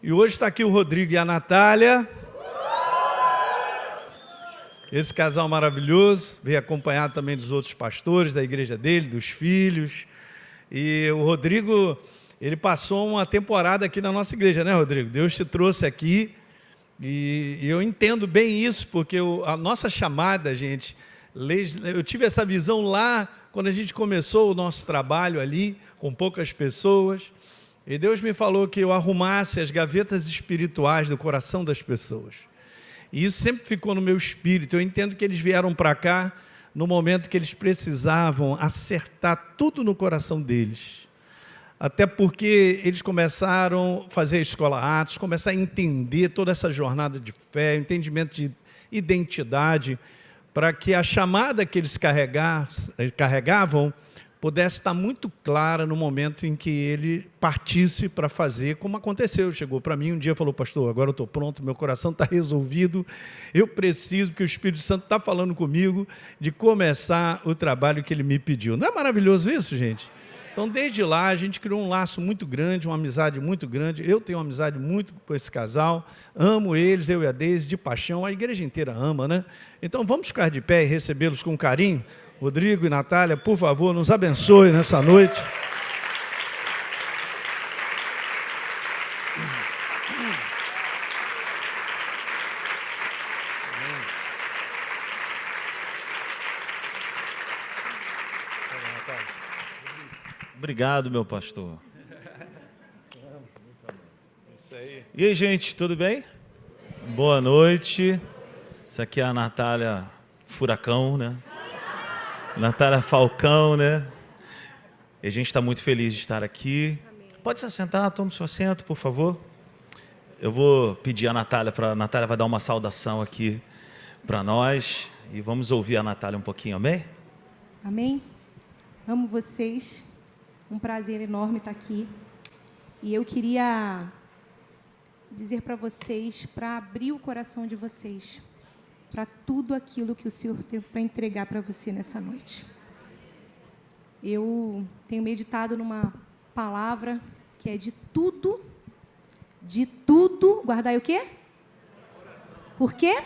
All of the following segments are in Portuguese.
E hoje está aqui o Rodrigo e a Natália. Esse casal maravilhoso, veio acompanhado também dos outros pastores da igreja dele, dos filhos. E o Rodrigo, ele passou uma temporada aqui na nossa igreja, né, Rodrigo? Deus te trouxe aqui. E eu entendo bem isso, porque a nossa chamada, gente, eu tive essa visão lá, quando a gente começou o nosso trabalho ali, com poucas pessoas. E Deus me falou que eu arrumasse as gavetas espirituais do coração das pessoas. E isso sempre ficou no meu espírito. Eu entendo que eles vieram para cá no momento que eles precisavam acertar tudo no coração deles. Até porque eles começaram a fazer a escola Atos, começaram a entender toda essa jornada de fé, entendimento de identidade, para que a chamada que eles carregavam pudesse estar muito clara no momento em que ele partisse para fazer, como aconteceu. Chegou para mim um dia e falou: pastor, agora eu estou pronto, meu coração está resolvido, eu preciso, porque o Espírito Santo está falando comigo, de começar o trabalho que ele me pediu. Não é maravilhoso isso, gente? Então, desde lá, a gente criou um laço muito grande, uma amizade muito grande. Eu tenho uma amizade muito com esse casal, amo eles, eu e a Deise, de paixão, a igreja inteira ama, né? Então, vamos ficar de pé e recebê-los com carinho. Rodrigo e Natália, por favor, nos abençoe nessa noite. Obrigado, meu pastor. E aí, gente, tudo bem? Boa noite. Essa aqui é a Natália Furacão, né? Natália Falcão, né? E a gente está muito feliz de estar aqui. Amém. Pode se assentar, tome seu assento, por favor. Eu vou pedir a Natália, a Natália vai dar uma saudação aqui para nós. E vamos ouvir a Natália um pouquinho, amém? Amém. Amo vocês. Um prazer enorme estar aqui. E eu queria dizer para vocês, para abrir o coração de vocês, para tudo aquilo que o Senhor tem para entregar para você nessa noite. Eu tenho meditado numa palavra que é de tudo, guardai o quê? Por quê?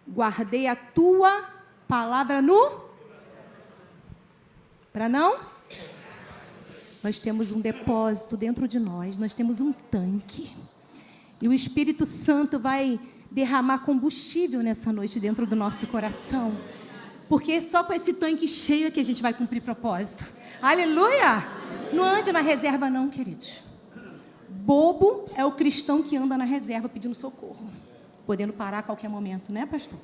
Guardei a tua palavra no... Para não? Nós temos um depósito dentro de nós, nós temos um tanque. E o Espírito Santo vai derramar combustível nessa noite dentro do nosso coração. Porque só com esse tanque cheio é que a gente vai cumprir propósito. Aleluia! Não ande na reserva não, queridos. Bobo é o cristão que anda na reserva pedindo socorro. Podendo parar a qualquer momento, né, pastor?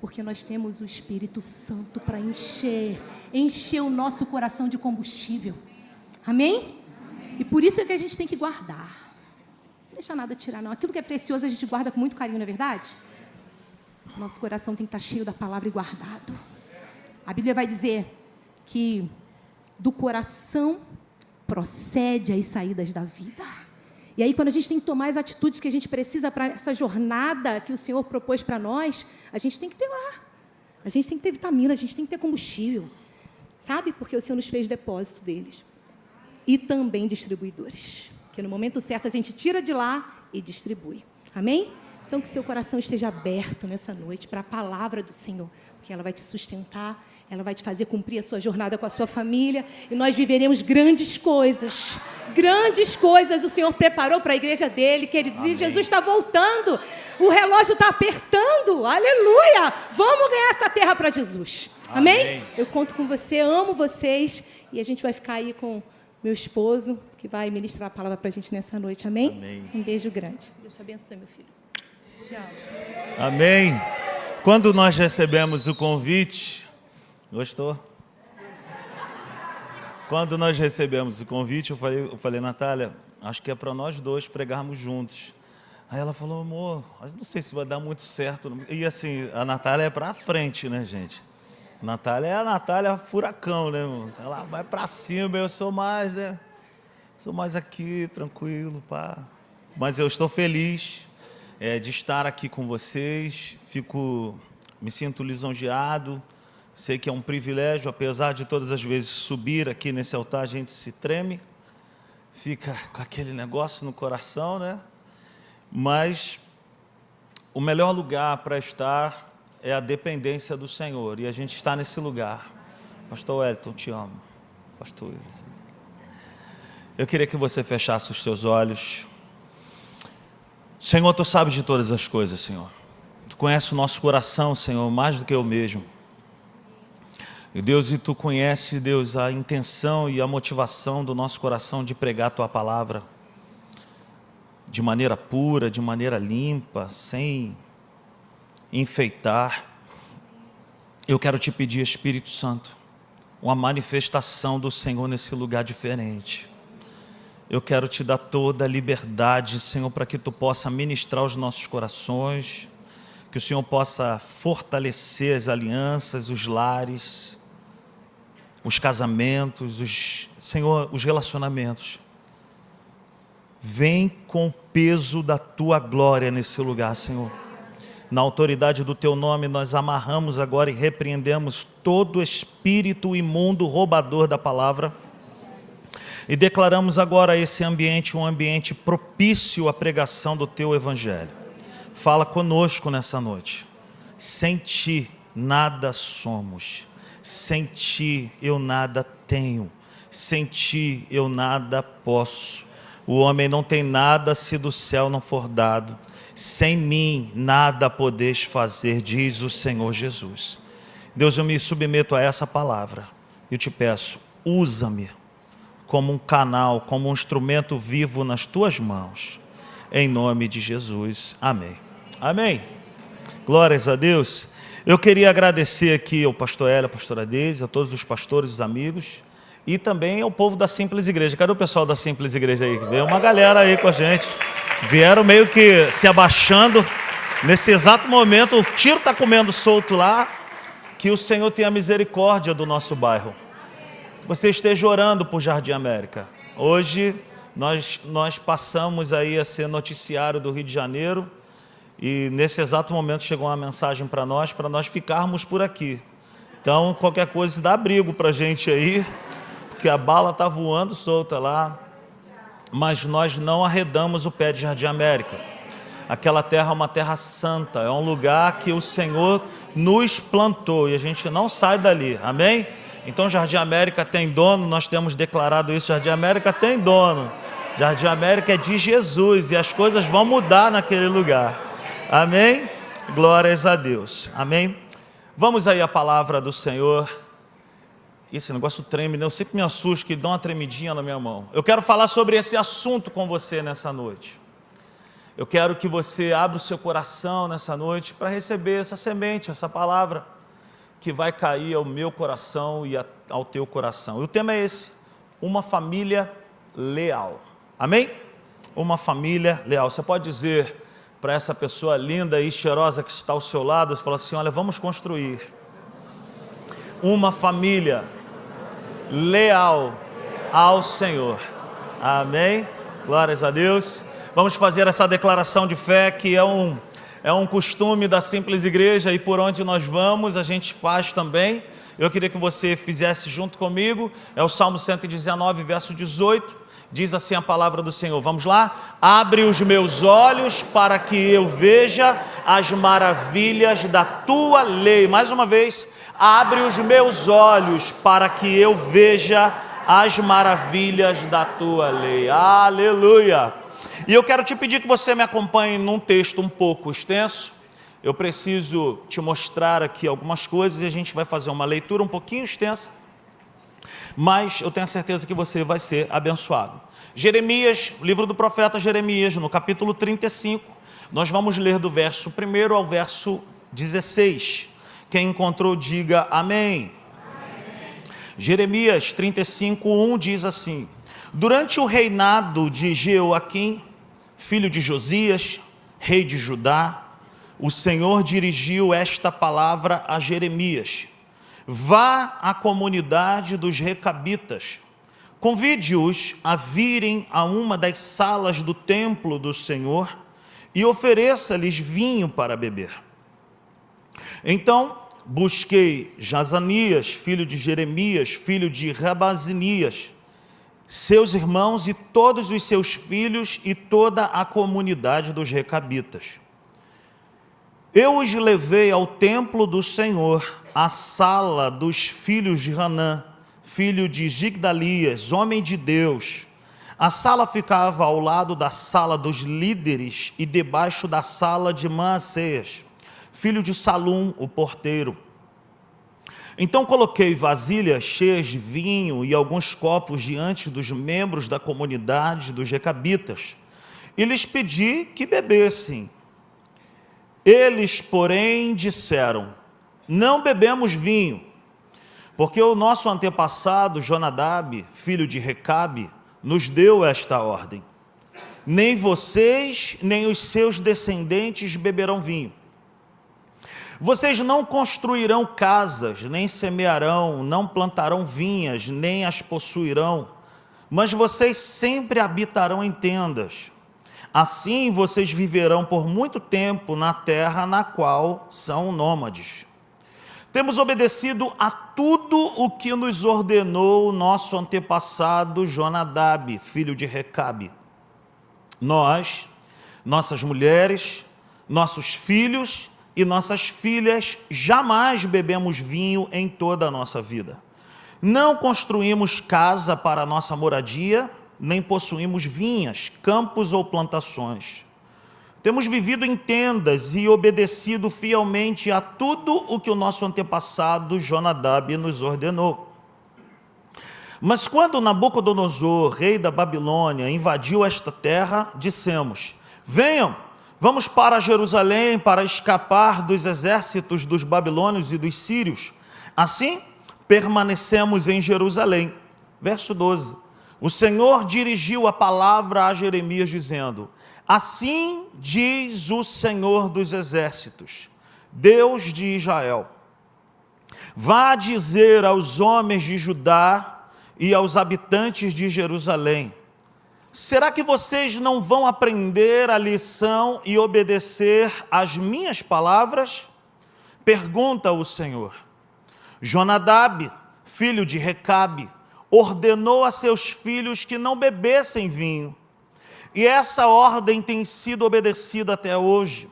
Porque nós temos o Espírito Santo para encher o nosso coração de combustível. Amém? E por isso é que a gente tem que guardar. Não deixa nada tirar, não. Aquilo que é precioso a gente guarda com muito carinho, não é verdade? Nosso coração tem que estar cheio da palavra e guardado. A Bíblia vai dizer que do coração procede as saídas da vida. E aí, quando a gente tem que tomar as atitudes que a gente precisa para essa jornada que o Senhor propôs para nós, a gente tem que ter lá. A gente tem que ter vitamina, a gente tem que ter combustível. Sabe? Porque o Senhor nos fez depósito deles. E também distribuidores. Que no momento certo a gente tira de lá e distribui. Amém? Então, que o seu coração esteja aberto nessa noite para a palavra do Senhor. Porque ela vai te sustentar, ela vai te fazer cumprir a sua jornada com a sua família. E nós viveremos grandes coisas. Grandes coisas o Senhor preparou para a igreja dele. Que ele diz, Jesus está voltando. O relógio está apertando. Aleluia! Vamos ganhar essa terra para Jesus. Amém? Eu conto com você, amo vocês. E a gente vai ficar aí com meu esposo, que vai ministrar a palavra para a gente nessa noite. Amém? Amém. Um beijo grande. Deus te abençoe, meu filho. Tchau. Amém. Quando nós recebemos o convite... Gostou? Quando nós recebemos o convite, eu falei, Natália, acho que é para nós dois pregarmos juntos. Aí ela falou, amor, não sei se vai dar muito certo. E assim, a Natália é para frente, né, gente? A Natália é a Natália Furacão, né, irmão? Ela vai para cima, eu sou mais, né? Sou mais aqui, tranquilo, pá. Mas eu estou feliz de estar aqui com vocês. Me sinto lisonjeado. Sei que é um privilégio, apesar de todas as vezes subir aqui nesse altar, a gente se treme, fica com aquele negócio no coração, né? Mas o melhor lugar para estar é a dependência do Senhor, e a gente está nesse lugar. Pastor Wellington, te amo. Pastor Wilson. Eu queria que você fechasse os seus olhos. Senhor, Tu sabes de todas as coisas, Senhor. Tu conheces o nosso coração, Senhor, mais do que eu mesmo. E Deus, e Tu conheces, Deus, a intenção e a motivação do nosso coração de pregar a Tua palavra de maneira pura, de maneira limpa, sem enfeitar. Eu quero Te pedir, Espírito Santo, uma manifestação do Senhor nesse lugar diferente. Eu quero Te dar toda a liberdade, Senhor, para que Tu possa ministrar os nossos corações, que o Senhor possa fortalecer as alianças, os lares, os casamentos, Senhor, os relacionamentos. Vem com o peso da Tua glória nesse lugar, Senhor. Na autoridade do Teu nome, nós amarramos agora e repreendemos todo espírito imundo, roubador da palavra. E declaramos agora esse ambiente um ambiente propício à pregação do Teu Evangelho. Fala conosco nessa noite. Sem Ti nada somos. Sem Ti eu nada tenho. Sem Ti eu nada posso. O homem não tem nada se do céu não for dado. Sem mim nada podeis fazer, diz o Senhor Jesus. Deus, eu me submeto a essa palavra. Eu te peço, usa-me como um canal, como um instrumento vivo nas Tuas mãos. Em nome de Jesus. Amém. Amém. Glórias a Deus. Eu queria agradecer aqui ao pastor Hélio, a pastora Deise, a todos os pastores, os amigos, e também ao povo da Simples Igreja. Cadê o pessoal da Simples Igreja aí? Veio uma galera aí com a gente. Vieram meio que se abaixando. Nesse exato momento, o tiro está comendo solto lá. Que o Senhor tenha misericórdia do nosso bairro. Você esteja orando por Jardim América. Hoje nós passamos aí a ser noticiário do Rio de Janeiro, e nesse exato momento chegou uma mensagem para nós ficarmos por aqui. Então qualquer coisa dá abrigo para a gente aí, porque a bala está voando solta lá, mas nós não arredamos o pé de Jardim América. Aquela terra é uma terra santa, é um lugar que o Senhor nos plantou e a gente não sai dali, amém? Então Jardim América tem dono, nós temos declarado isso, Jardim América tem dono. Jardim América é de Jesus e as coisas vão mudar naquele lugar. Amém? Glórias a Deus. Amém? Vamos aí à palavra do Senhor. Esse negócio treme, né? Eu sempre me assusto que dá uma tremidinha na minha mão. Eu quero falar sobre esse assunto com você nessa noite. Eu quero que você abra o seu coração nessa noite para receber essa semente, essa palavra que vai cair ao meu coração e ao teu coração. E o tema é esse: uma família leal. Amém? Uma família leal. Você pode dizer para essa pessoa linda e cheirosa que está ao seu lado, você fala assim: olha, vamos construir uma família leal ao Senhor. Amém? Glórias a Deus. Vamos fazer essa declaração de fé que é um costume da Simples Igreja, e por onde nós vamos a gente faz também. Eu queria que você fizesse junto comigo. É o Salmo 119, verso 18. Diz assim a palavra do Senhor. Vamos lá? Abre os meus olhos para que eu veja as maravilhas da Tua lei. Mais uma vez. Abre os meus olhos para que eu veja as maravilhas da Tua lei. Aleluia! E eu quero te pedir que você me acompanhe num texto um pouco extenso. Eu preciso te mostrar aqui algumas coisas e a gente vai fazer uma leitura um pouquinho extensa, mas eu tenho a certeza que você vai ser abençoado. Jeremias, livro do profeta Jeremias, no capítulo 35, nós vamos ler do verso 1 ao verso 16. Quem encontrou, diga amém. Amém. Jeremias 35, 1 diz assim: durante o reinado de Jeoaquim, filho de Josias, rei de Judá, o Senhor dirigiu esta palavra a Jeremias: vá à comunidade dos recabitas, convide-os a virem a uma das salas do templo do Senhor e ofereça-lhes vinho para beber. Então busquei Jazanias, filho de Jeremias, filho de Rabazinias, seus irmãos e todos os seus filhos e toda a comunidade dos recabitas. Eu os levei ao templo do Senhor, à sala dos filhos de Hanã, filho de Gigdalias, homem de Deus. A sala ficava ao lado da sala dos líderes e debaixo da sala de Maaseias, filho de Salum, o porteiro. Então coloquei vasilhas cheias de vinho e alguns copos diante dos membros da comunidade dos recabitas, e lhes pedi que bebessem. Eles, porém, disseram: não bebemos vinho, porque o nosso antepassado Jonadab, filho de Recabe, nos deu esta ordem: nem vocês, nem os seus descendentes beberão vinho. Vocês não construirão casas, nem semearão, não plantarão vinhas, nem as possuirão, mas vocês sempre habitarão em tendas. Assim vocês viverão por muito tempo na terra na qual são nômades. Temos obedecido a tudo o que nos ordenou o nosso antepassado Jonadab, filho de Recabe. Nós, nossas mulheres, nossos filhos e nossas filhas jamais bebemos vinho em toda a nossa vida. Não construímos casa para a nossa moradia, nem possuímos vinhas, campos ou plantações. Temos vivido em tendas e obedecido fielmente a tudo o que o nosso antepassado Jonadab nos ordenou. Mas quando Nabucodonosor, rei da Babilônia, invadiu esta terra, dissemos: venham, vamos para Jerusalém para escapar dos exércitos dos babilônios e dos sírios. Assim, permanecemos em Jerusalém. Verso 12. O Senhor dirigiu a palavra a Jeremias, dizendo: assim diz o Senhor dos exércitos, Deus de Israel: vá dizer aos homens de Judá e aos habitantes de Jerusalém: será que vocês não vão aprender a lição e obedecer às minhas palavras? Pergunta o Senhor. Jonadab, filho de Recabe, ordenou a seus filhos que não bebessem vinho, e essa ordem tem sido obedecida até hoje.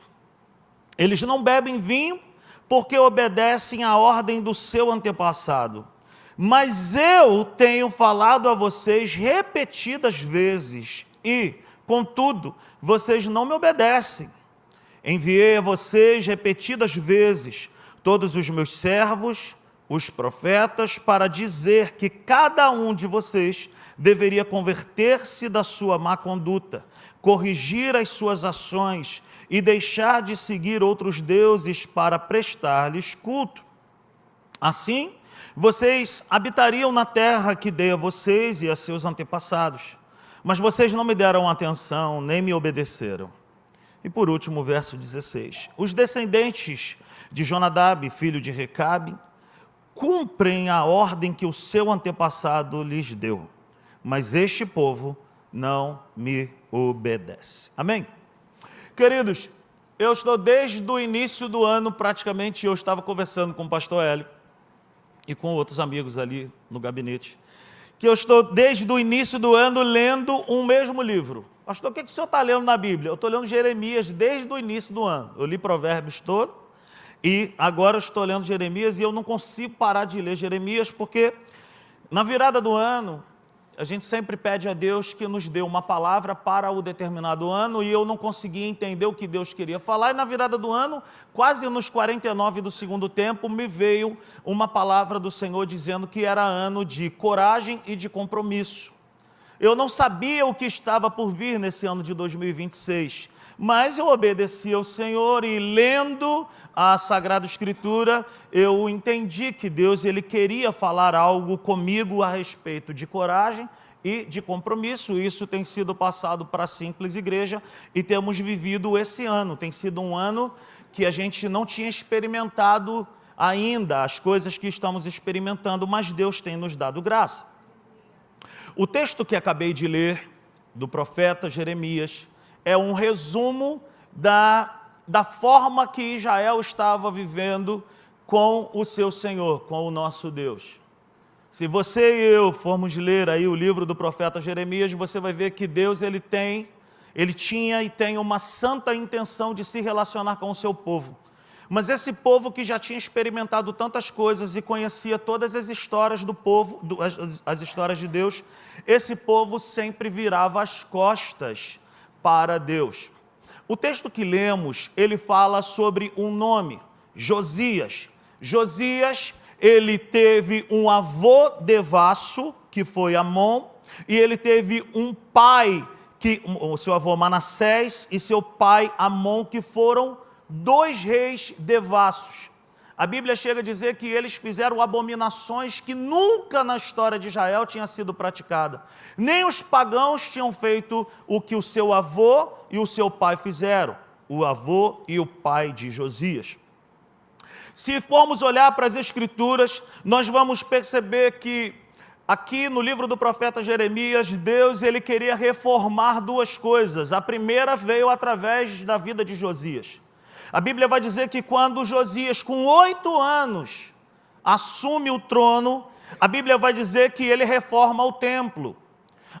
Eles não bebem vinho porque obedecem à ordem do seu antepassado. Mas eu tenho falado a vocês repetidas vezes e, contudo, vocês não me obedecem. Enviei a vocês repetidas vezes todos os meus servos, os profetas, para dizer que cada um de vocês deveria converter-se da sua má conduta, corrigir as suas ações e deixar de seguir outros deuses para prestar-lhes culto. Assim, vocês habitariam na terra que dei a vocês e a seus antepassados, mas vocês não me deram atenção, nem me obedeceram. E por último, o verso 16. Os descendentes de Jonadab, filho de Recabe, cumprem a ordem que o seu antepassado lhes deu, mas este povo não me obedece. Amém? Queridos, eu estou desde o início do ano, praticamente, eu estava conversando com o pastor Hélio e com outros amigos ali no gabinete, que eu estou desde o início do ano lendo um mesmo livro. Pastor, o que o senhor está lendo na Bíblia? Eu estou lendo Jeremias desde o início do ano. Eu li Provérbios todo, e agora eu estou lendo Jeremias, e eu não consigo parar de ler Jeremias, porque na virada do ano, a gente sempre pede a Deus que nos dê uma palavra para o determinado ano, e eu não conseguia entender o que Deus queria falar, e na virada do ano, quase nos 49 do segundo tempo, me veio uma palavra do Senhor dizendo que era ano de coragem e de compromisso. Eu não sabia o que estava por vir nesse ano de 2026, mas eu obedeci ao Senhor e, lendo a Sagrada Escritura, eu entendi que Deus ele queria falar algo comigo a respeito de coragem e de compromisso. Isso tem sido passado para a Simples Igreja e temos vivido esse ano. Tem sido um ano que a gente não tinha experimentado ainda as coisas que estamos experimentando, mas Deus tem nos dado graça. O texto que acabei de ler, do profeta Jeremias, é um resumo da forma que Israel estava vivendo com o seu Senhor, com o nosso Deus. Se você e eu formos ler aí o livro do profeta Jeremias, você vai ver que Deus ele tinha e tem uma santa intenção de se relacionar com o seu povo. Mas esse povo que já tinha experimentado tantas coisas e conhecia todas as histórias do povo, as histórias de Deus, esse povo sempre virava as costas para Deus. O texto que lemos, ele fala sobre um nome, Josias. Josias, ele teve um avô devasso, que foi Amon, e ele teve um pai, o seu avô Manassés e seu pai Amon, que foram 2 reis devassos. A Bíblia chega a dizer que eles fizeram abominações que nunca na história de Israel tinha sido praticada. Nem os pagãos tinham feito o que o seu avô e o seu pai fizeram, o avô e o pai de Josias. Se formos olhar para as Escrituras, nós vamos perceber que aqui no livro do profeta Jeremias, Deus ele queria reformar 2 coisas. A primeira veio através da vida de Josias. A Bíblia vai dizer que quando Josias, com 8 anos, assume o trono, a Bíblia vai dizer que ele reforma o templo.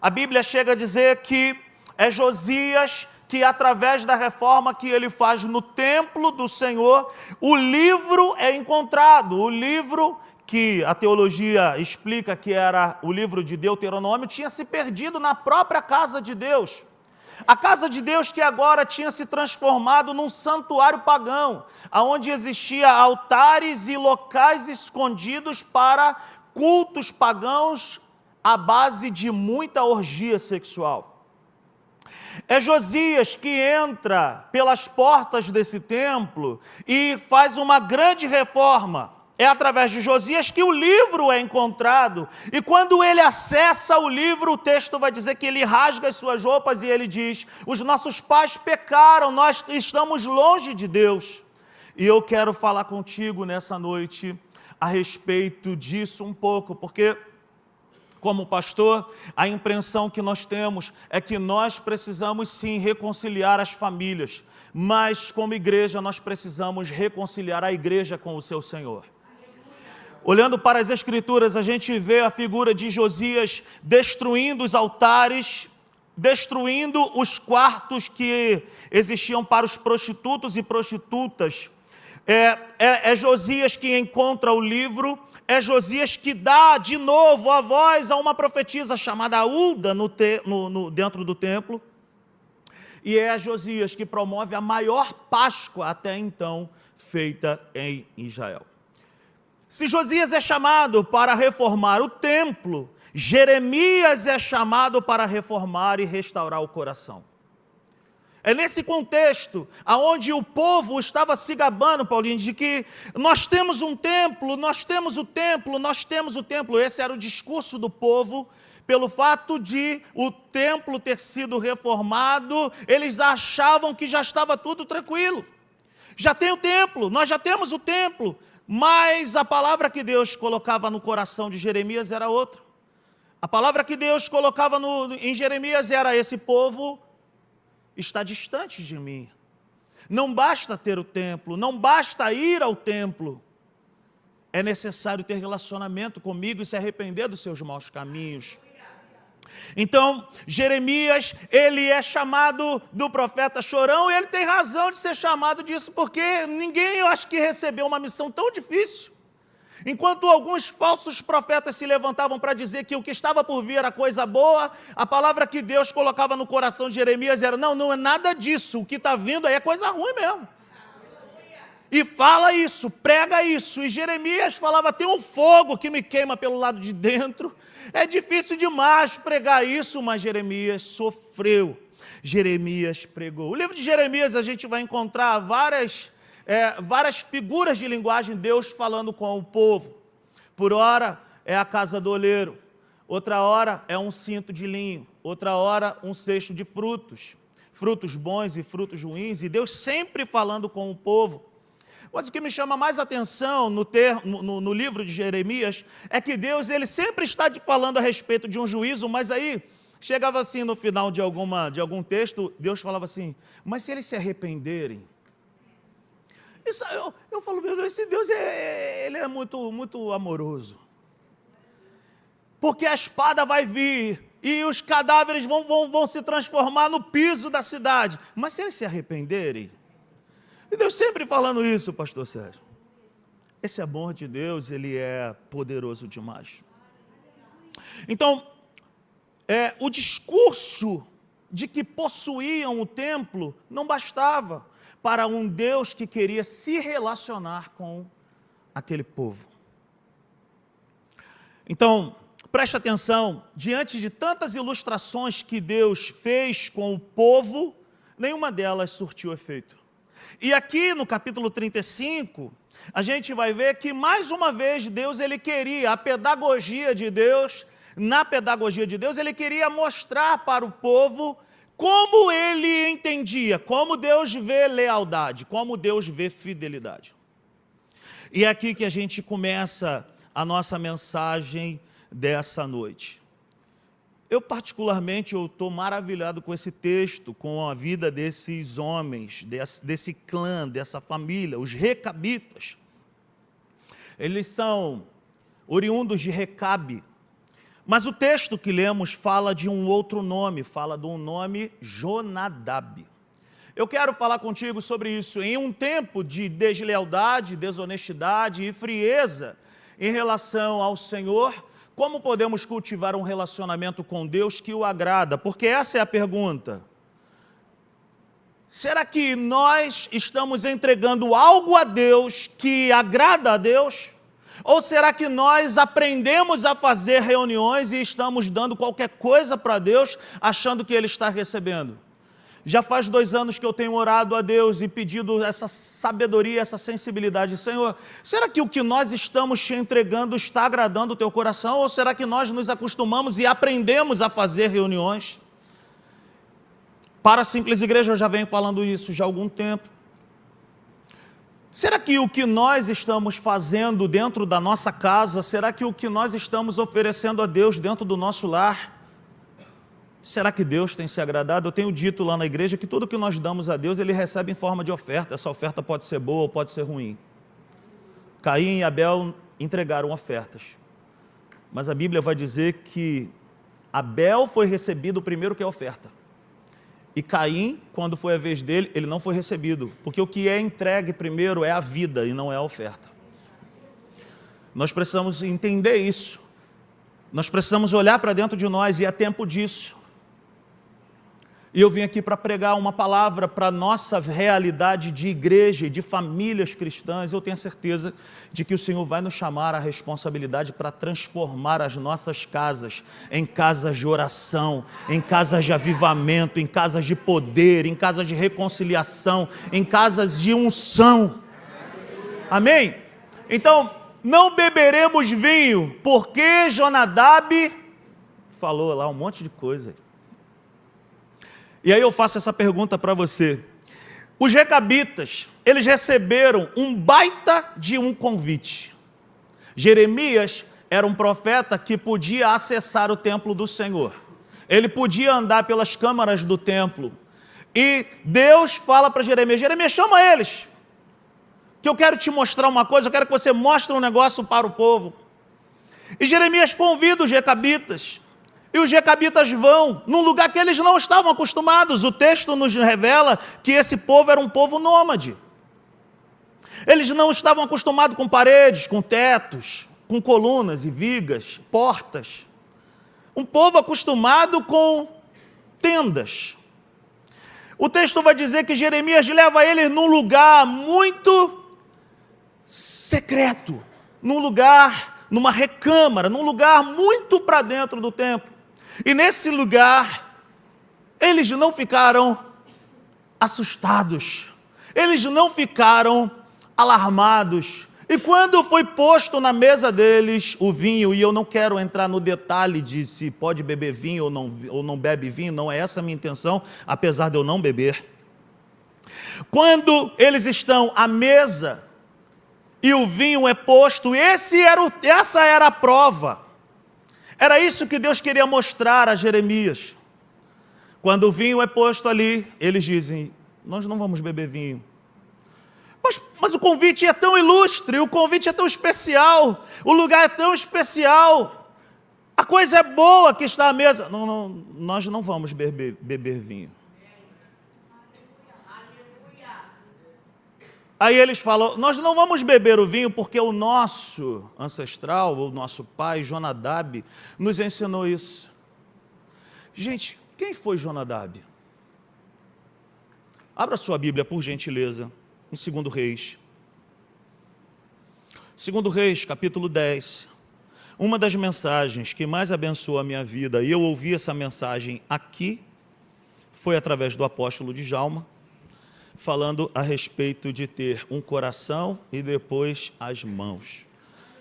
A Bíblia chega a dizer que é Josias que, através da reforma que ele faz no templo do Senhor, o livro é encontrado. O livro que a teologia explica que era o livro de Deuteronômio, tinha se perdido na própria casa de Deus. A casa de Deus que agora tinha se transformado num santuário pagão, onde existia altares e locais escondidos para cultos pagãos à base de muita orgia sexual. É Josias que entra pelas portas desse templo e faz uma grande reforma. É através de Josias que o livro é encontrado, e quando ele acessa o livro, o texto vai dizer que ele rasga as suas roupas e ele diz: os nossos pais pecaram, nós estamos longe de Deus. E eu quero falar contigo nessa noite a respeito disso um pouco, porque como pastor, a impressão que nós temos é que nós precisamos sim reconciliar as famílias, mas como igreja nós precisamos reconciliar a igreja com o seu Senhor. Olhando para as Escrituras, a gente vê a figura de Josias destruindo os altares, destruindo os quartos que existiam para os prostitutos e prostitutas. É Josias que encontra o livro, é Josias que dá de novo a voz a uma profetisa chamada Ulda dentro do templo. E é Josias que promove a maior Páscoa até então feita em Israel. Se Josias é chamado para reformar o templo, Jeremias é chamado para reformar e restaurar o coração. É nesse contexto, onde o povo estava se gabando, Paulinho, de que nós temos um templo, nós temos o templo, nós temos o templo. Esse era o discurso do povo, pelo fato de o templo ter sido reformado, eles achavam que já estava tudo tranquilo. Já tem o templo, nós já temos o templo. Mas a palavra que Deus colocava no coração de Jeremias era outra. A palavra que Deus colocava em Jeremias era: esse povo está distante de mim. Não basta ter o templo, não basta ir ao templo. É necessário ter relacionamento comigo e se arrepender dos seus maus caminhos. Então, Jeremias, ele é chamado do profeta chorão, e ele tem razão de ser chamado disso, porque ninguém, eu acho que recebeu uma missão tão difícil. Enquanto alguns falsos profetas se levantavam para dizer que o que estava por vir era coisa boa, a palavra que Deus colocava no coração de Jeremias era: não é nada disso, o que está vindo aí é coisa ruim mesmo. E fala isso, prega isso. E Jeremias falava: tem um fogo que me queima pelo lado de dentro. É difícil demais pregar isso, mas Jeremias sofreu. Jeremias pregou. O livro de Jeremias a gente vai encontrar várias figuras de linguagem, Deus falando com o povo. Por hora é a casa do oleiro, outra hora é um cinto de linho, outra hora um cesto de frutos, frutos bons e frutos ruins, e Deus sempre falando com o povo. Mas o que me chama mais atenção no livro de Jeremias é que Deus ele sempre está falando a respeito de um juízo, mas aí chegava assim no final de algum texto, Deus falava assim: mas se eles se arrependerem? Eu falo: meu Deus, esse Deus ele é muito, muito amoroso. porque a espada vai vir e os cadáveres vão se transformar no piso da cidade. Mas se eles se arrependerem, e Deus sempre falando isso, pastor Sérgio, esse amor de Deus, ele é poderoso demais. Então, o discurso de que possuíam o templo não bastava para um Deus que queria se relacionar com aquele povo. Então, preste atenção, diante de tantas ilustrações que Deus fez com o povo, nenhuma delas surtiu efeito. E aqui no capítulo 35, a gente vai ver que mais uma vez Deus, ele queria, a pedagogia de Deus, na pedagogia de Deus, ele queria mostrar para o povo como ele entendia, como Deus vê lealdade, como Deus vê fidelidade. E é aqui que a gente começa a nossa mensagem dessa noite. Eu particularmente estou maravilhado com esse texto, com a vida desses homens, desse clã, dessa família, os recabitas. Eles são oriundos de Recabe, mas o texto que lemos fala de um outro nome, fala de um nome Jonadab. Eu quero falar contigo sobre isso. Em um tempo de deslealdade, desonestidade e frieza em relação ao Senhor, como podemos cultivar um relacionamento com Deus que o agrada? Porque essa é a pergunta. Será que nós estamos entregando algo a Deus que agrada a Deus? Ou será que nós aprendemos a fazer reuniões e estamos dando qualquer coisa para Deus, achando que Ele está recebendo? Já faz 2 anos que eu tenho orado a Deus e pedido essa sabedoria, essa sensibilidade. Senhor, será que o que nós estamos te entregando está agradando o teu coração? Ou será que nós nos acostumamos e aprendemos a fazer reuniões? Para a Simples Igreja, eu já venho falando isso já há algum tempo. Será que o que nós estamos fazendo dentro da nossa casa, será que o que nós estamos oferecendo a Deus dentro do nosso lar, será que Deus tem se agradado? Eu tenho dito lá na igreja que tudo que nós damos a Deus, Ele recebe em forma de oferta. Essa oferta pode ser boa ou pode ser ruim. Caim e Abel entregaram ofertas, mas a Bíblia vai dizer que Abel foi recebido primeiro que a oferta. E Caim, quando foi a vez dele, ele não foi recebido, porque o que é entregue primeiro é a vida e não é a oferta. Nós precisamos entender isso. Nós precisamos olhar para dentro de nós e é tempo disso. E eu vim aqui para pregar uma palavra para a nossa realidade de igreja e de famílias cristãs. Eu tenho a certeza de que o Senhor vai nos chamar à responsabilidade para transformar as nossas casas em casas de oração, em casas de avivamento, em casas de poder, em casas de reconciliação, em casas de unção. Amém? Então, não beberemos vinho, porque Jonadab falou lá um monte de coisa. E aí eu faço essa pergunta para você. Os recabitas, eles receberam um baita de um convite. Jeremias era um profeta que podia acessar o templo do Senhor. Ele podia andar pelas câmaras do templo. E Deus fala para Jeremias, Jeremias, chama eles, que eu quero te mostrar uma coisa, eu quero que você mostre um negócio para o povo. E Jeremias convida os recabitas. E os recabitas vão num lugar que eles não estavam acostumados. O texto nos revela que esse povo era um povo nômade. Eles não estavam acostumados com paredes, com tetos, com colunas e vigas, portas. Um povo acostumado com tendas. O texto vai dizer que Jeremias leva eles num lugar muito secreto, num lugar, numa recâmara, num lugar muito para dentro do templo. E nesse lugar, eles não ficaram assustados, eles não ficaram alarmados. E quando foi posto na mesa deles o vinho, e eu não quero entrar no detalhe de se pode beber vinho ou não bebe vinho, não é essa a minha intenção, apesar de eu não beber. Quando eles estão à mesa e o vinho é posto, essa era a prova. Era isso que Deus queria mostrar a Jeremias. Quando o vinho é posto ali, eles dizem, nós não vamos beber vinho. Mas o convite é tão ilustre, o convite é tão especial, o lugar é tão especial. A coisa é boa que está à mesa. Não, nós não vamos beber vinho. Aí eles falam, nós não vamos beber o vinho porque o nosso ancestral, o nosso pai, Jonadab, nos ensinou isso. Gente, quem foi Jonadab? Abra sua Bíblia, por gentileza, em 2 Reis. 2 Reis, capítulo 10. Uma das mensagens que mais abençoou a minha vida, e eu ouvi essa mensagem aqui, foi através do apóstolo Djalma, falando a respeito de ter um coração e depois as mãos.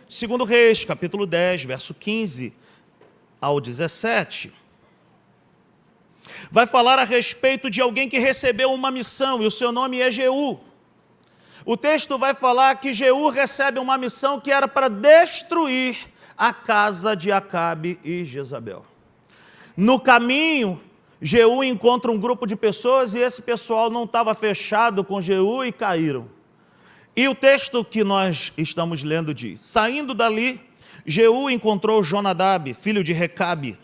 2 Reis, capítulo 10, verso 15 ao 17, vai falar a respeito de alguém que recebeu uma missão, e o seu nome é Jeú. O texto vai falar que Jeú recebe uma missão que era para destruir a casa de Acabe e Jezabel. No caminho, Jeú encontra um grupo de pessoas e esse pessoal não estava fechado com Jeú e caíram. E o texto que nós estamos lendo diz, saindo dali, Jeú encontrou Jonadab, filho de Recabe,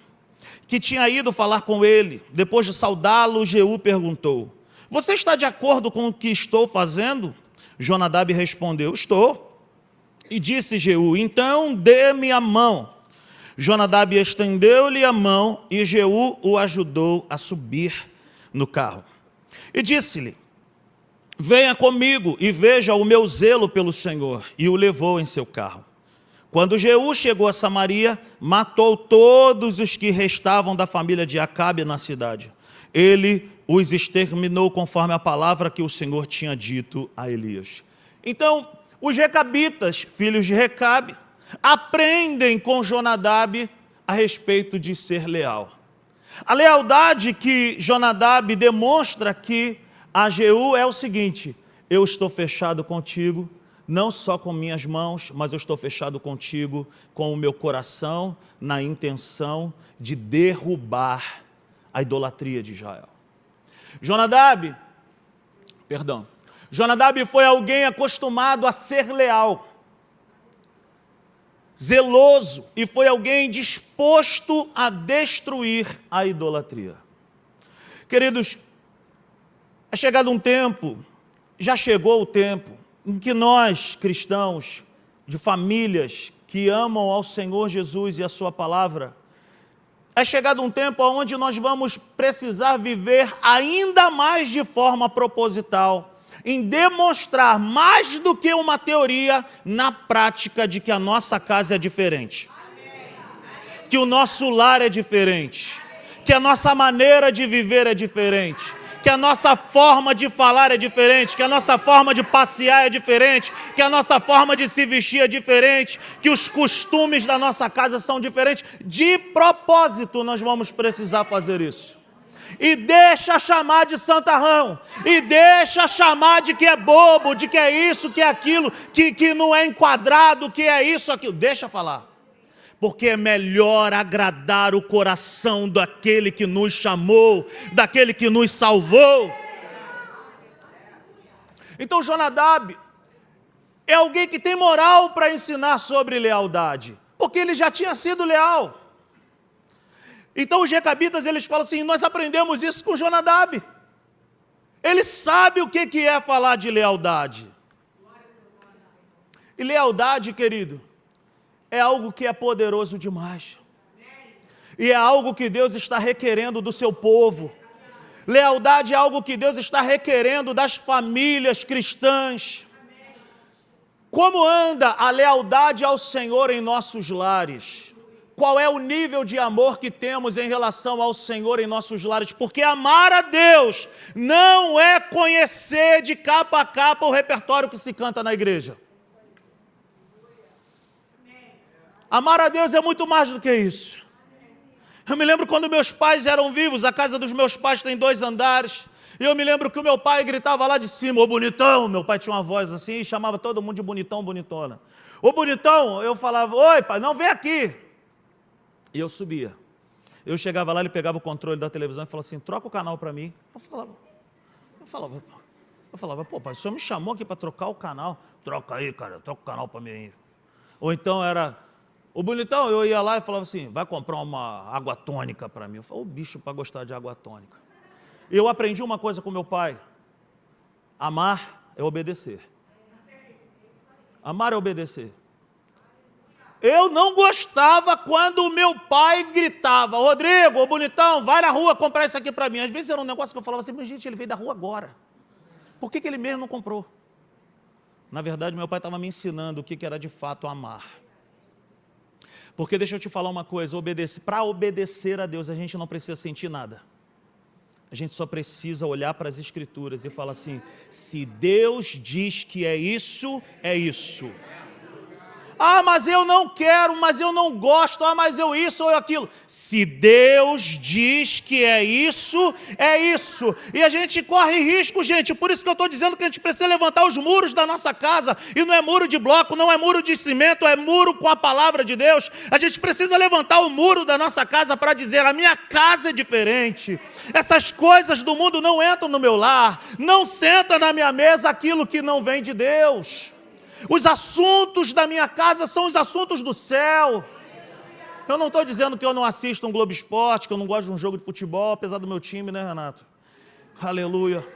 que tinha ido falar com ele. Depois de saudá-lo, Jeú perguntou, você está de acordo com o que estou fazendo? Jonadab respondeu, estou. E disse Jeú, então dê-me a mão. Jonadab estendeu-lhe a mão e Jeú o ajudou a subir no carro. E disse-lhe, venha comigo e veja o meu zelo pelo Senhor. E o levou em seu carro. Quando Jeú chegou a Samaria, matou todos os que restavam da família de Acabe na cidade. Ele os exterminou conforme a palavra que o Senhor tinha dito a Elias. Então, os recabitas, filhos de Recabe, aprendem com Jonadab a respeito de ser leal. A lealdade que Jonadab demonstra aqui a Jeú é o seguinte, eu estou fechado contigo, não só com minhas mãos, mas eu estou fechado contigo com o meu coração, na intenção de derrubar a idolatria de Israel. Jonadab foi alguém acostumado a ser leal, zeloso, e foi alguém disposto a destruir a idolatria. Queridos, é chegado um tempo, já chegou o tempo, em que nós, cristãos, de famílias que amam ao Senhor Jesus e a sua palavra, é chegado um tempo onde nós vamos precisar viver ainda mais de forma proposital, em demonstrar mais do que uma teoria na prática de que a nossa casa é diferente, que o nosso lar é diferente, que a nossa maneira de viver é diferente, que a nossa forma de falar é diferente, que a nossa forma de passear é diferente, que a nossa forma de se vestir é diferente, que os costumes da nossa casa são diferentes. De propósito nós vamos precisar fazer isso. E deixa chamar de santarrão, e deixa chamar de que é bobo, de que é isso, que é aquilo, que não é enquadrado, que é isso, aquilo. Deixa falar. Porque é melhor agradar o coração daquele que nos chamou, daquele que nos salvou. Então Jonadab é alguém que tem moral para ensinar sobre lealdade, porque ele já tinha sido leal. Então os recabitas, eles falam assim, nós aprendemos isso com Jonadab. Ele sabe o que é falar de lealdade. E lealdade, querido, é algo que é poderoso demais. E é algo que Deus está requerendo do seu povo. Lealdade é algo que Deus está requerendo das famílias cristãs. Como anda a lealdade ao Senhor em nossos lares? Qual é o nível de amor que temos em relação ao Senhor em nossos lares? Porque amar a Deus não é conhecer de capa a capa o repertório que se canta na igreja. Amar a Deus é muito mais do que isso. Eu me lembro quando meus pais eram vivos, a casa dos meus pais tem 2 andares, e eu me lembro que o meu pai gritava lá de cima, ô bonitão, meu pai tinha uma voz assim, e chamava todo mundo de bonitão, bonitona. Ô bonitão, eu falava, oi pai, não, vem aqui. E eu subia. Eu chegava lá, ele pegava o controle da televisão e falava assim, troca o canal para mim. Eu falava, pô pai, o senhor me chamou aqui para trocar o canal? Troca aí, cara, troca o canal para mim aí. Ou então era... O bonitão, eu ia lá e falava assim, vai comprar uma água tônica para mim. Eu falei, ô bicho para gostar de água tônica. E eu aprendi uma coisa com meu pai. Amar é obedecer. Amar é obedecer. Eu não gostava quando o meu pai gritava, Rodrigo, ô bonitão, vai na rua comprar isso aqui para mim. Às vezes era um negócio que eu falava assim, mas gente, ele veio da rua agora. Por que ele mesmo não comprou? Na verdade, meu pai estava me ensinando o que era de fato amar. Porque deixa eu te falar uma coisa, para obedecer a Deus, a gente não precisa sentir nada. A gente só precisa olhar para as Escrituras e falar assim, se Deus diz que é isso, é isso. Ah, mas eu não quero, mas eu não gosto, ah, mas eu isso ou aquilo. Se Deus diz que é isso, é isso. E a gente corre risco, gente, por isso que eu estou dizendo que a gente precisa levantar os muros da nossa casa, e não é muro de bloco, não é muro de cimento, é muro com a palavra de Deus. A gente precisa levantar o muro da nossa casa para dizer, a minha casa é diferente. Essas coisas do mundo não entram no meu lar, não senta na minha mesa aquilo que não vem de Deus. Os assuntos da minha casa são os assuntos do céu. Eu não estou dizendo que eu não assisto um Globo Esporte, que eu não gosto de um jogo de futebol, apesar do meu time, né, Renato? Aleluia.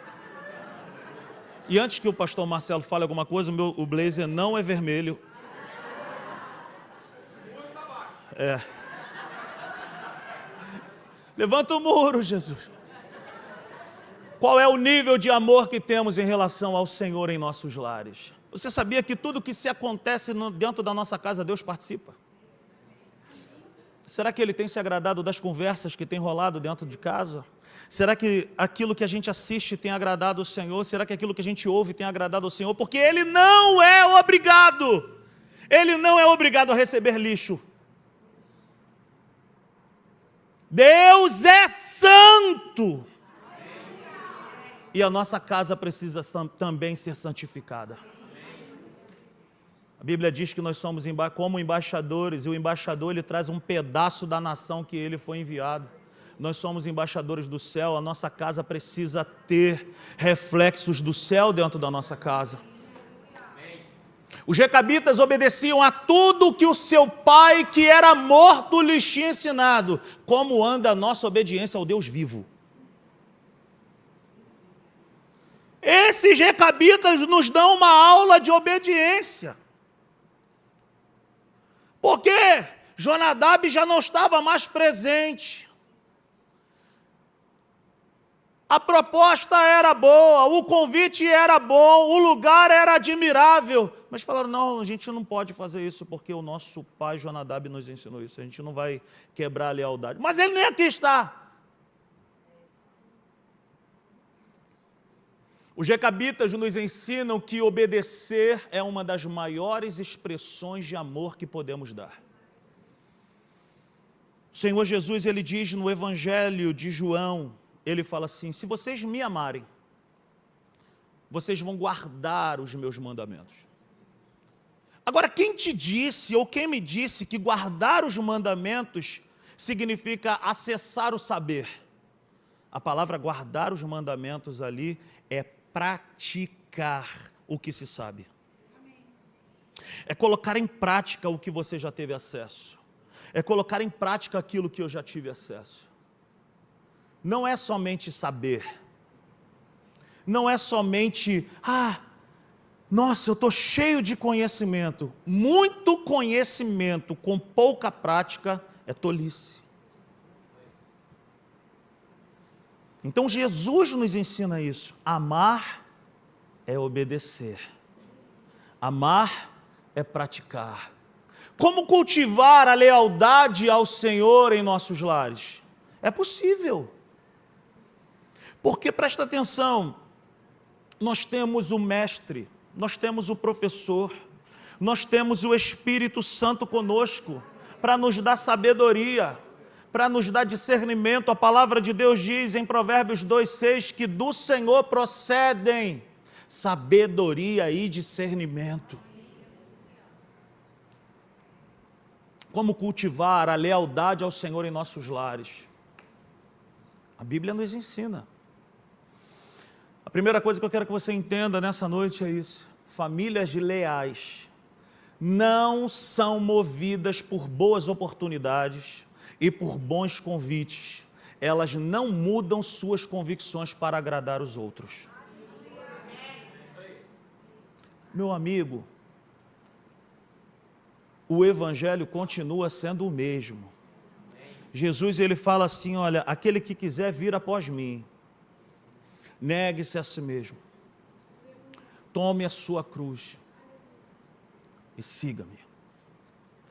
E antes que o pastor Marcelo fale alguma coisa, o blazer não é vermelho. É. Levanta o muro, Jesus. Qual é o nível de amor que temos em relação ao Senhor em nossos lares? Você sabia que tudo que se acontece dentro da nossa casa, Deus participa? Será que Ele tem se agradado das conversas que tem rolado dentro de casa? Será que aquilo que a gente assiste tem agradado o Senhor? Será que aquilo que a gente ouve tem agradado o Senhor? Porque Ele não é obrigado. Ele não é obrigado a receber lixo. Deus é santo. E a nossa casa precisa também ser santificada. A Bíblia diz que nós somos como embaixadores, e o embaixador ele traz um pedaço da nação que ele foi enviado. Nós somos embaixadores do céu, a nossa casa precisa ter reflexos do céu dentro da nossa casa. Os recabitas obedeciam a tudo que o seu pai, que era morto, lhes tinha ensinado. Como anda a nossa obediência ao Deus vivo? Esses recabitas nos dão uma aula de obediência. Porque Jonadab já não estava mais presente. A proposta era boa, o convite era bom, o lugar era admirável. Mas falaram, não, a gente não pode fazer isso, porque o nosso pai Jonadab nos ensinou isso. A gente não vai quebrar a lealdade. Mas ele nem aqui está. Os recabitas nos ensinam que obedecer é uma das maiores expressões de amor que podemos dar. O Senhor Jesus, ele diz no Evangelho de João, ele fala assim, se vocês me amarem, vocês vão guardar os meus mandamentos. Agora, quem te disse, ou quem me disse que guardar os mandamentos significa acessar o saber? A palavra guardar os mandamentos ali é praticar o que se sabe. É colocar em prática o que você já teve acesso. É colocar em prática aquilo que eu já tive acesso. Não é somente saber. Não é somente, nossa, eu estou cheio de conhecimento. Muito conhecimento com pouca prática é tolice. Então Jesus nos ensina isso. Amar é obedecer. Amar é praticar. Como cultivar a lealdade ao Senhor em nossos lares? É possível. Porque, presta atenção, nós temos o mestre, nós temos o professor, nós temos o Espírito Santo conosco, para nos dar sabedoria, para nos dar discernimento. A palavra de Deus diz em Provérbios 2,6 que do Senhor procedem sabedoria e discernimento. Como cultivar a lealdade ao Senhor em nossos lares? A Bíblia nos ensina. A primeira coisa que eu quero que você entenda nessa noite é isso. Famílias leais não são movidas por boas oportunidades e por bons convites. Elas não mudam suas convicções para agradar os outros. Meu amigo, o evangelho continua sendo o mesmo. Jesus, ele fala assim, olha, aquele que quiser vir após mim, negue-se a si mesmo, tome a sua cruz e siga-me.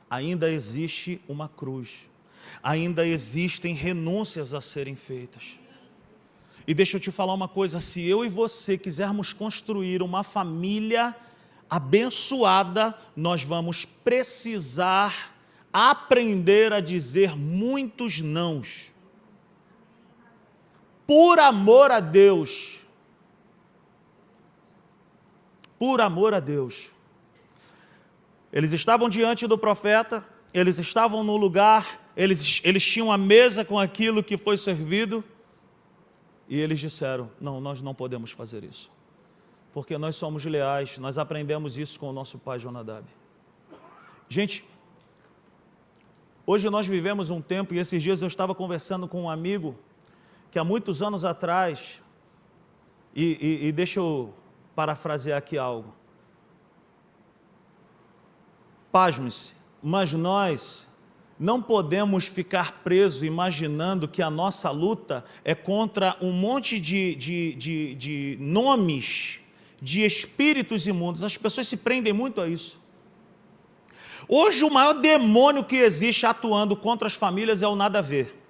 Ainda existe uma cruz, ainda existem renúncias a serem feitas. E deixa eu te falar uma coisa, se eu e você quisermos construir uma família abençoada, nós vamos precisar aprender a dizer muitos nãos. Por amor a Deus. Por amor a Deus. Eles estavam diante do profeta, eles estavam no lugar, eles tinham a mesa com aquilo que foi servido, e eles disseram, não, nós não podemos fazer isso, porque nós somos leais, nós aprendemos isso com o nosso pai Jonadab. Gente, hoje nós vivemos um tempo, e esses dias eu estava conversando com um amigo, que há muitos anos atrás, e deixa eu parafrasear aqui algo, pasme-se, mas nós não podemos ficar presos imaginando que a nossa luta é contra um monte de nomes, de espíritos imundos. As pessoas se prendem muito a isso. Hoje o maior demônio que existe atuando contra as famílias é o nada a ver.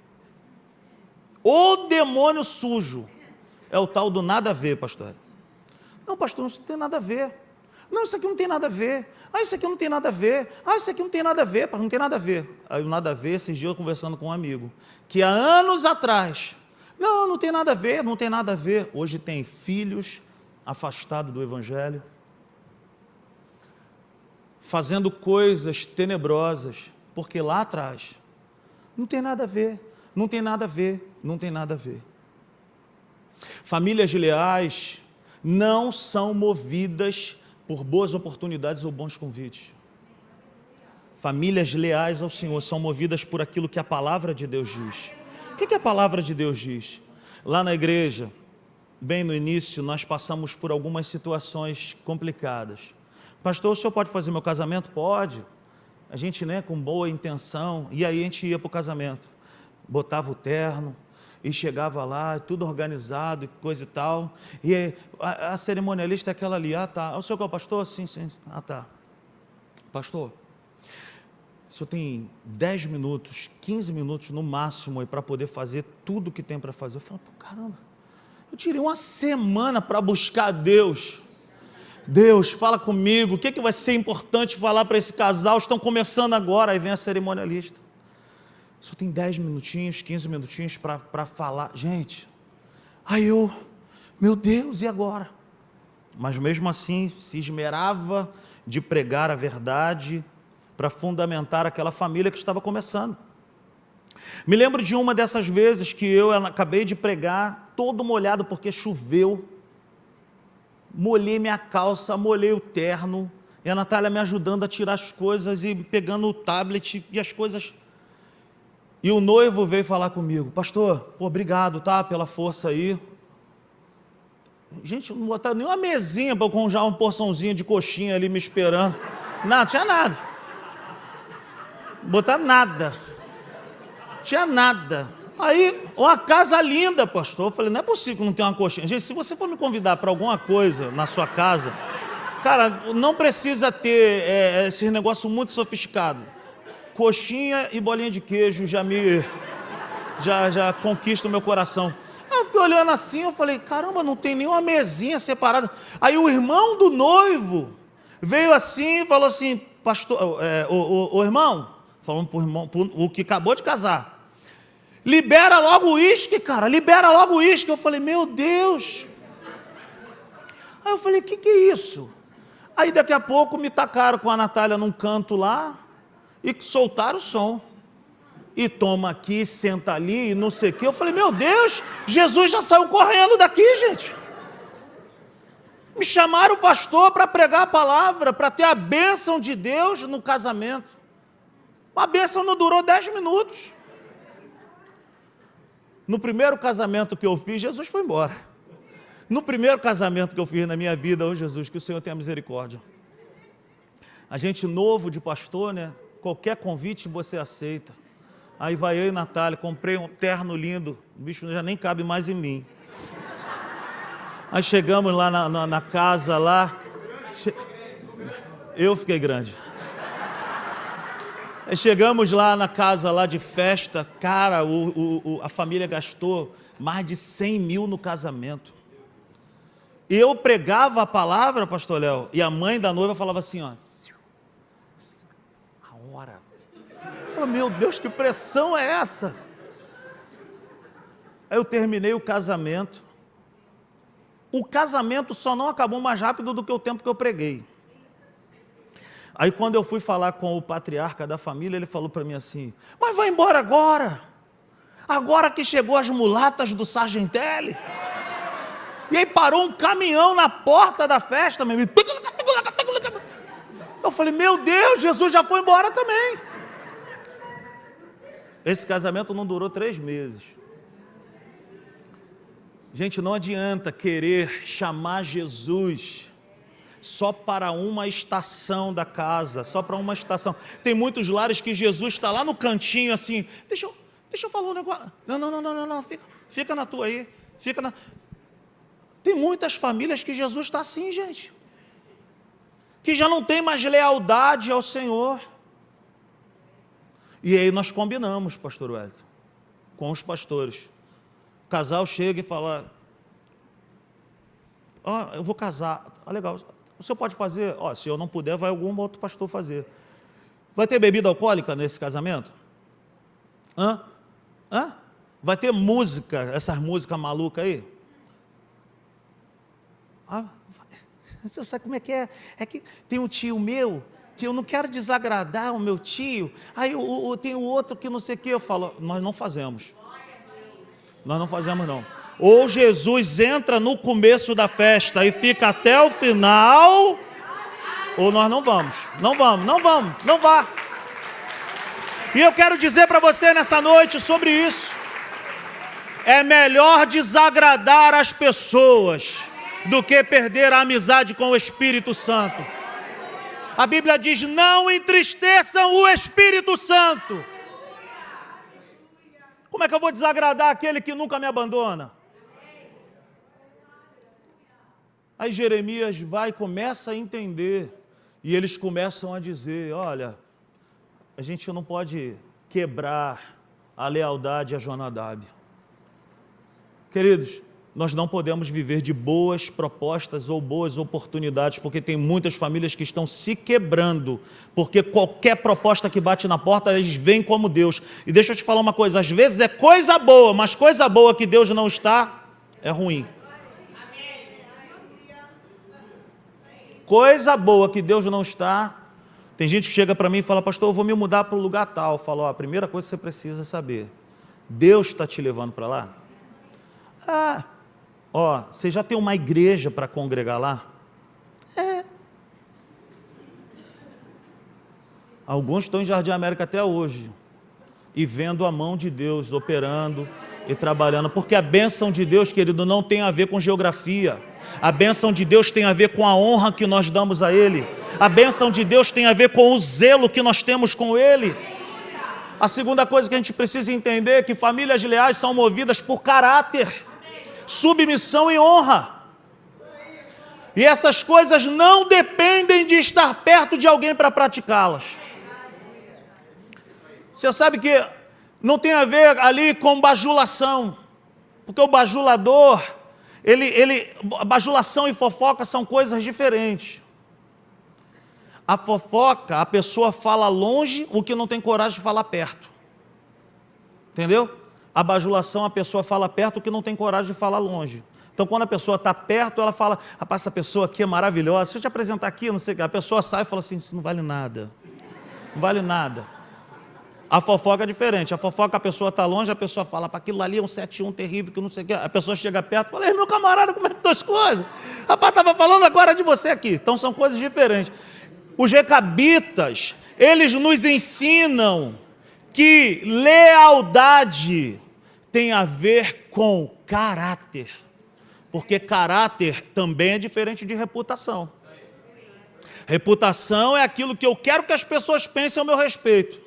O demônio sujo é o tal do nada a ver, pastor. Não, pastor, isso não tem nada a ver. Não, isso aqui não tem nada a ver. Ah, isso aqui não tem nada a ver. Ah, isso aqui não tem nada a ver, não tem nada a ver. Aí o nada a ver, esses dias eu conversando com um amigo, que há anos atrás, não tem nada a ver, não tem nada a ver. Hoje tem filhos afastados do evangelho, fazendo coisas tenebrosas, porque lá atrás, não tem nada a ver, não tem nada a ver, não tem nada a ver. Famílias leais não são movidas por boas oportunidades ou bons convites. Famílias leais ao Senhor são movidas por aquilo que a palavra de Deus diz. O que a palavra de Deus diz? Lá na igreja, bem no início, nós passamos por algumas situações complicadas. Pastor, o senhor pode fazer meu casamento? Pode. A gente, com boa intenção, e aí a gente ia para o casamento, botava o terno, e chegava lá, tudo organizado, coisa e tal, e a cerimonialista é aquela ali, tá, o senhor que é o pastor? Sim, tá, pastor, o senhor tem 10 minutos, 15 minutos no máximo para poder fazer tudo o que tem para fazer. Eu falo, caramba, eu tirei uma semana para buscar Deus. Deus, fala comigo, o que vai ser importante falar para esse casal, estão começando agora, aí vem a cerimonialista. Só tem 10 minutinhos, 15 minutinhos para falar. Gente, aí meu Deus, e agora? Mas mesmo assim, se esmerava de pregar a verdade para fundamentar aquela família que estava começando. Me lembro de uma dessas vezes que eu acabei de pregar, todo molhado porque choveu, molhei minha calça, molhei o terno, e a Natália me ajudando a tirar as coisas e pegando o tablet e as coisas. E o noivo veio falar comigo, pastor, obrigado, pela força aí. Gente, não botaram nem uma mesinha para eu congelar uma porçãozinha de coxinha ali me esperando. Nada, tinha nada. Botaram nada. Tinha nada. Aí, uma casa linda, pastor. Eu falei, não é possível que não tenha uma coxinha. Gente, se você for me convidar para alguma coisa na sua casa, cara, não precisa ter esse negócio muito sofisticado. Coxinha e bolinha de queijo já conquista o meu coração. Aí eu fiquei olhando assim, eu falei, caramba, não tem nenhuma mesinha separada. Aí o irmão do noivo veio assim e falou assim, pastor, o irmão, falando para o irmão, o que acabou de casar, libera logo o uísque, cara, libera logo o uísque. Eu falei, meu Deus. Aí eu falei, que é isso? Aí daqui a pouco me tacaram com a Natália num canto lá, e soltaram o som, e toma aqui, senta ali, e não sei o que. Eu falei, meu Deus, Jesus já saiu correndo daqui, gente. Me chamaram pastor para pregar a palavra, para ter a bênção de Deus no casamento. A bênção não durou 10 minutos. No primeiro casamento que eu fiz, Jesus foi embora. No primeiro casamento que eu fiz na minha vida, oh Jesus, que o Senhor tenha misericórdia. A gente novo de pastor, né? Qualquer convite você aceita. Aí vai eu e Natália, comprei um terno lindo, o bicho já nem cabe mais em mim. Aí chegamos lá na casa lá, eu fiquei grande. Aí chegamos lá na casa lá de festa, cara, a família gastou mais de 100 mil no casamento. Eu pregava a palavra, pastor Léo, e a mãe da noiva falava assim, ó, a hora. Eu falei, meu Deus, que pressão é essa? Aí eu terminei o casamento. O casamento só não acabou mais rápido do que o tempo que eu preguei. Aí quando eu fui falar com o patriarca da família, ele falou para mim assim, mas vai embora agora. Agora que chegou as mulatas do Sargentelli. E aí parou um caminhão na porta da festa, meu amigo. Eu falei, meu Deus, Jesus já foi embora também. Esse casamento não durou 3 meses. Gente, não adianta querer chamar Jesus só para uma estação da casa, só para uma estação. Tem muitos lares que Jesus está lá no cantinho assim, deixa eu falar um negócio. Não, fica na tua aí, Tem muitas famílias que Jesus está assim, gente, que já não tem mais lealdade ao Senhor. E aí nós combinamos, pastor Wellington, com os pastores. O casal chega e fala, eu vou casar, legal, o senhor pode fazer? Se eu não puder, vai algum outro pastor fazer. Vai ter bebida alcoólica nesse casamento? Vai ter música, essas músicas malucas aí? Você sabe como é que é? É que tem um tio meu, que eu não quero desagradar o meu tio, aí tem o outro que não sei o que, eu falo, nós não fazemos. Nós não fazemos não. Ou Jesus entra no começo da festa e fica até o final, ou nós não vamos. Não vá. E eu quero dizer para você nessa noite sobre isso. É melhor desagradar as pessoas do que perder a amizade com o Espírito Santo. A Bíblia diz, não entristeçam o Espírito Santo. Como é que eu vou desagradar aquele que nunca me abandona? Aí Jeremias vai e começa a entender. E eles começam a dizer, olha, a gente não pode quebrar a lealdade a Jonadab. Queridos, nós não podemos viver de boas propostas ou boas oportunidades, porque tem muitas famílias que estão se quebrando, porque qualquer proposta que bate na porta, eles veem como Deus. E deixa eu te falar uma coisa, às vezes é coisa boa, mas coisa boa que Deus não está, é ruim. Coisa boa que Deus não está, tem gente que chega para mim e fala, pastor, eu vou me mudar para um lugar tal. Eu falo, a primeira coisa que você precisa saber, Deus está te levando para lá? Você já tem uma igreja para congregar lá? Alguns estão em Jardim América até hoje, e vendo a mão de Deus operando e trabalhando, porque a bênção de Deus, querido, não tem a ver com geografia. A bênção de Deus tem a ver com a honra que nós damos a Ele. A bênção de Deus tem a ver com o zelo que nós temos com Ele. A segunda coisa que a gente precisa entender é que famílias leais são movidas por caráter, submissão e honra. E essas coisas não dependem de estar perto de alguém para praticá-las. Você sabe que não tem a ver ali com bajulação, porque o bajulador, bajulação e fofoca são coisas diferentes. A fofoca, a pessoa fala longe o que não tem coragem de falar perto. Entendeu? A bajulação, a pessoa fala perto o que não tem coragem de falar longe. Então, quando a pessoa está perto, ela fala, rapaz, essa pessoa aqui é maravilhosa, deixa eu te apresentar aqui, não sei o que. A pessoa sai e fala assim, isso não vale nada. Não vale nada. A fofoca é diferente. A fofoca, a pessoa está longe, a pessoa fala, para aquilo ali é um 7-1 terrível, que não sei o quê. A pessoa chega perto e fala, ei, meu camarada, como é que estão as coisas? Rapaz, estava falando agora de você aqui. Então são coisas diferentes. Os recabitas, eles nos ensinam que lealdade tem a ver com caráter. Porque caráter também é diferente de reputação. Reputação é aquilo que eu quero que as pessoas pensem ao meu respeito.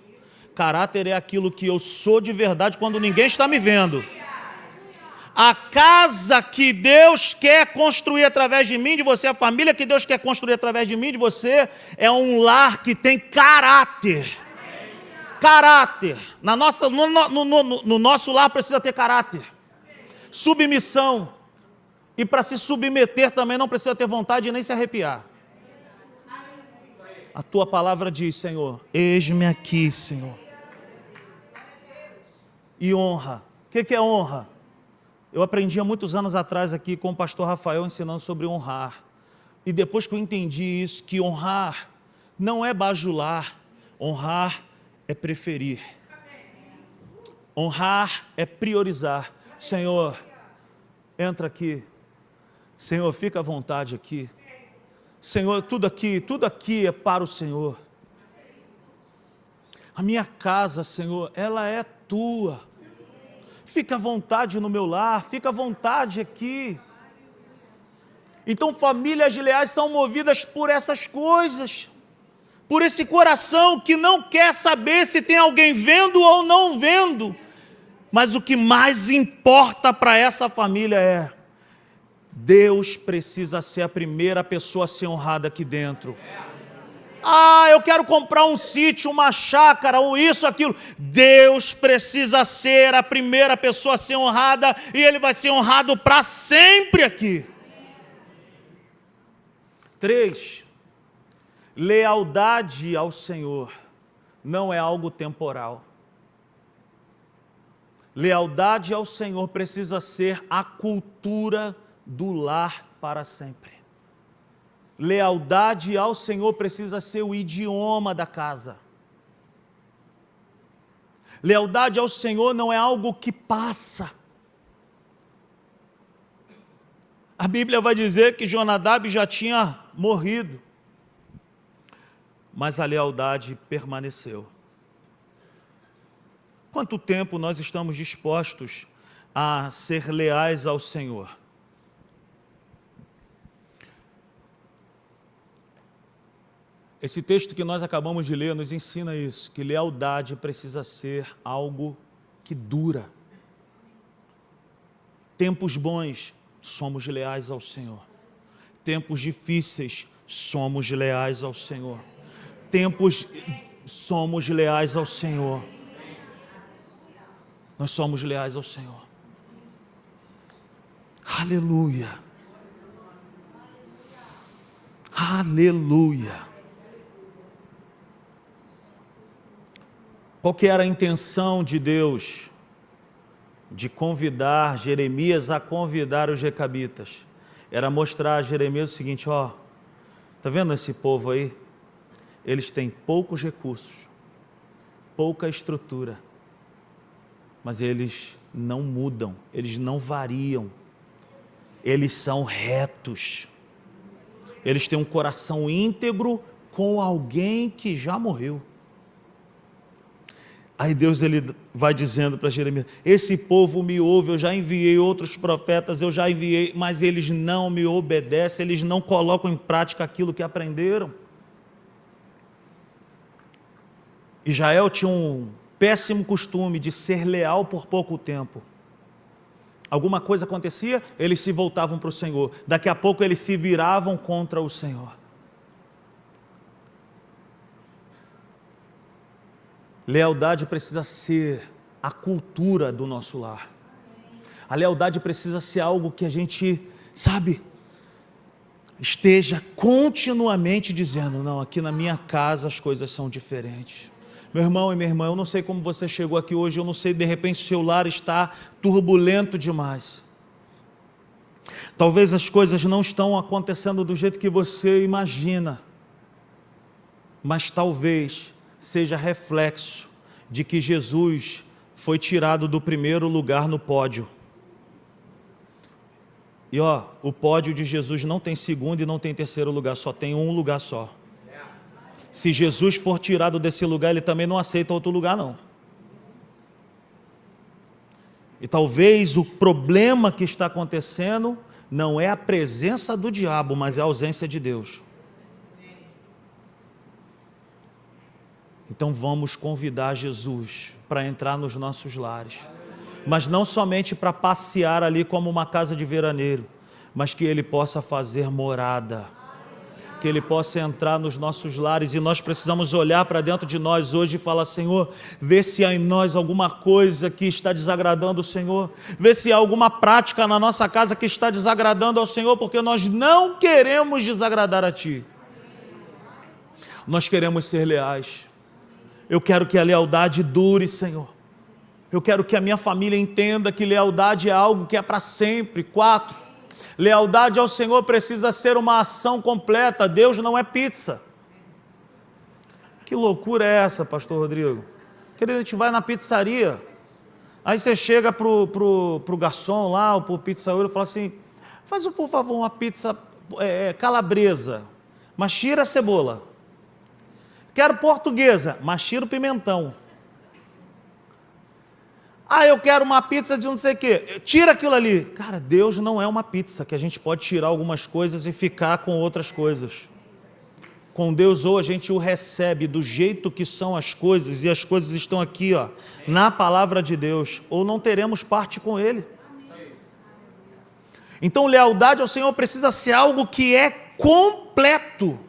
Caráter é aquilo que eu sou de verdade quando ninguém está me vendo. A casa que Deus quer construir através de mim, de você, a família que Deus quer construir através de mim, de você, é um lar que tem caráter. Caráter. No nosso lar precisa ter caráter. Submissão. E para se submeter também não precisa ter vontade nem se arrepiar. A tua palavra diz, Senhor, eis-me aqui, Senhor. E honra. O que é honra? Eu aprendi há muitos anos atrás aqui com o pastor Rafael ensinando sobre honrar. E depois que eu entendi isso, que honrar não é bajular, honrar é preferir. Honrar é priorizar. Senhor, entra aqui. Senhor, fica à vontade aqui. Senhor, tudo aqui é para o Senhor. A minha casa, Senhor, ela é tua. Fica à vontade no meu lar, fica à vontade aqui. Então, famílias leais são movidas por essas coisas, por esse coração que não quer saber se tem alguém vendo ou não vendo. Mas o que mais importa para essa família é: Deus precisa ser a primeira pessoa a ser honrada aqui dentro. Ah, eu quero comprar um sítio, uma chácara, ou isso, aquilo. Deus precisa ser a primeira pessoa a ser honrada, e Ele vai ser honrado para sempre aqui. 3. Lealdade ao Senhor não é algo temporal. Lealdade ao Senhor precisa ser a cultura do lar para sempre. Lealdade ao Senhor precisa ser o idioma da casa. Lealdade ao Senhor não é algo que passa. A Bíblia vai dizer que Jonadab já tinha morrido, mas a lealdade permaneceu. Quanto tempo nós estamos dispostos a ser leais ao Senhor? Esse texto que nós acabamos de ler nos ensina isso, que lealdade precisa ser algo que dura. Tempos bons, somos leais ao Senhor. Tempos difíceis, somos leais ao Senhor. Somos leais ao Senhor. Nós somos leais ao Senhor. Aleluia. Aleluia. Qual que era a intenção de Deus de convidar Jeremias a convidar os recabitas? Era mostrar a Jeremias o seguinte, ó, tá vendo esse povo aí? Eles têm poucos recursos, pouca estrutura, mas eles não mudam, eles não variam, eles são retos, eles têm um coração íntegro com alguém que já morreu. Aí Deus ele vai dizendo para Jeremias, esse povo me ouve, eu já enviei outros profetas, eu já enviei, mas eles não me obedecem, eles não colocam em prática aquilo que aprenderam. Israel tinha um péssimo costume de ser leal por pouco tempo. Alguma coisa acontecia, eles se voltavam para o Senhor. Daqui a pouco eles se viravam contra o Senhor. Lealdade precisa ser a cultura do nosso lar. A lealdade precisa ser algo que a gente, sabe, esteja continuamente dizendo, não, aqui na minha casa as coisas são diferentes. Meu irmão e minha irmã, eu não sei como você chegou aqui hoje, eu não sei, de repente o seu lar está turbulento demais. Talvez as coisas não estão acontecendo do jeito que você imagina, mas talvez seja reflexo de que Jesus foi tirado do primeiro lugar no pódio. E o pódio de Jesus não tem segundo e não tem terceiro lugar, só tem um lugar só. Se Jesus for tirado desse lugar, ele também não aceita outro lugar, não. E talvez o problema que está acontecendo não é a presença do diabo, mas é a ausência de Deus. Então vamos convidar Jesus para entrar nos nossos lares, mas não somente para passear ali como uma casa de veraneiro, mas que Ele possa fazer morada, que Ele possa entrar nos nossos lares. E nós precisamos olhar para dentro de nós hoje e falar: Senhor, vê se há em nós alguma coisa que está desagradando o Senhor, vê se há alguma prática na nossa casa que está desagradando ao Senhor, porque nós não queremos desagradar a Ti, nós queremos ser leais. Eu quero que a lealdade dure, Senhor. Eu quero que a minha família entenda que lealdade é algo que é para sempre. 4, lealdade ao Senhor precisa ser uma ação completa. Deus não é pizza. Que loucura é essa, pastor Rodrigo? Querido, a gente vai na pizzaria, aí você chega pro garçom lá, ou pro pizzaeiro, e fala assim: faz por favor uma pizza calabresa, mas tira a cebola. Quero portuguesa, mas tira o pimentão. Eu quero uma pizza de não sei o quê, tira aquilo ali. Cara, Deus não é uma pizza que a gente pode tirar algumas coisas e ficar com outras coisas. Com Deus, ou a gente o recebe do jeito que são as coisas, e as coisas estão aqui, na palavra de Deus, ou não teremos parte com Ele. Então, lealdade ao Senhor precisa ser algo que é completo.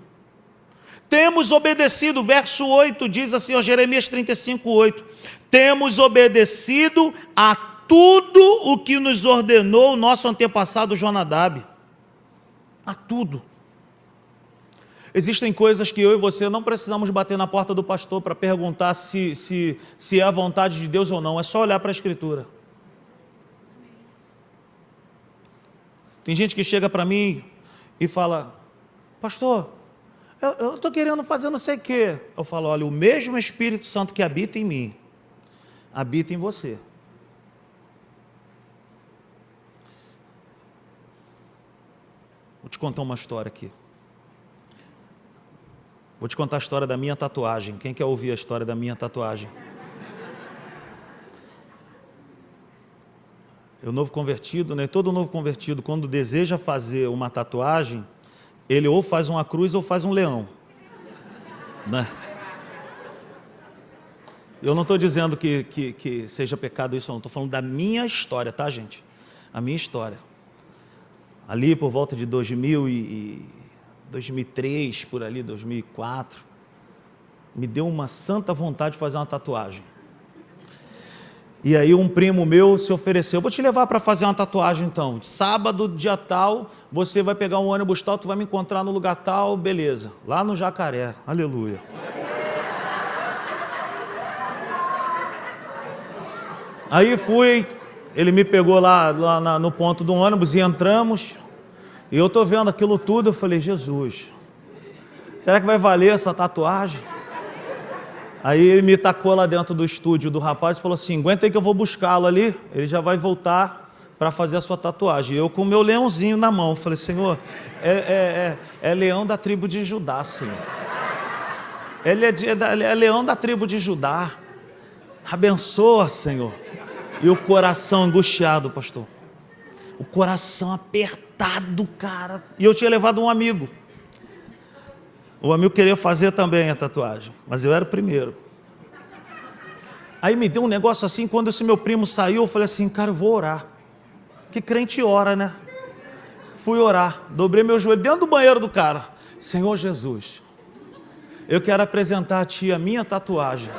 Temos obedecido, verso 8 diz assim, Jeremias 35, 8: temos obedecido a tudo o que nos ordenou o nosso antepassado Jonadab. A tudo. Existem coisas que eu e você não precisamos bater na porta do pastor para perguntar se é a vontade de Deus ou não, é só olhar para a Escritura. Tem gente que chega para mim e fala: pastor, eu estou querendo fazer não sei o quê. Eu falo: olha, o mesmo Espírito Santo que habita em mim, habita em você. Vou te contar uma história aqui. Vou te contar a história da minha tatuagem. Quem quer ouvir a história da minha tatuagem? Eu, novo convertido, né? Todo novo convertido, quando deseja fazer uma tatuagem, ele ou faz uma cruz ou faz um leão, né? Eu não estou dizendo que seja pecado isso, não. Estou falando da minha história, tá, gente? A minha história. Ali por volta de 2003, por ali, 2004, me deu uma santa vontade de fazer uma tatuagem. E aí um primo meu se ofereceu: vou te levar para fazer uma tatuagem então. Sábado, dia tal, você vai pegar um ônibus tal, tu vai me encontrar no lugar tal, beleza. Lá no Jacaré, aleluia. Aí fui, ele me pegou lá no ponto do ônibus e entramos. E eu estou vendo aquilo tudo, eu falei: Jesus, será que vai valer essa tatuagem? Aí ele me tacou lá dentro do estúdio do rapaz e falou assim: aguenta aí que eu vou buscá-lo ali, ele já vai voltar para fazer a sua tatuagem. E eu com o meu leãozinho na mão, falei: Senhor, é leão da tribo de Judá, Senhor. Ele é leão da tribo de Judá. Abençoa, Senhor. E o coração angustiado, pastor. O coração apertado, cara. E eu tinha levado um amigo. O amigo queria fazer também a tatuagem, mas eu era o primeiro. Aí me deu um negócio assim, quando esse meu primo saiu, eu falei assim: cara, eu vou orar. Que crente ora, né? Fui orar, dobrei meu joelho dentro do banheiro do cara. Senhor Jesus, eu quero apresentar a Ti a minha tatuagem.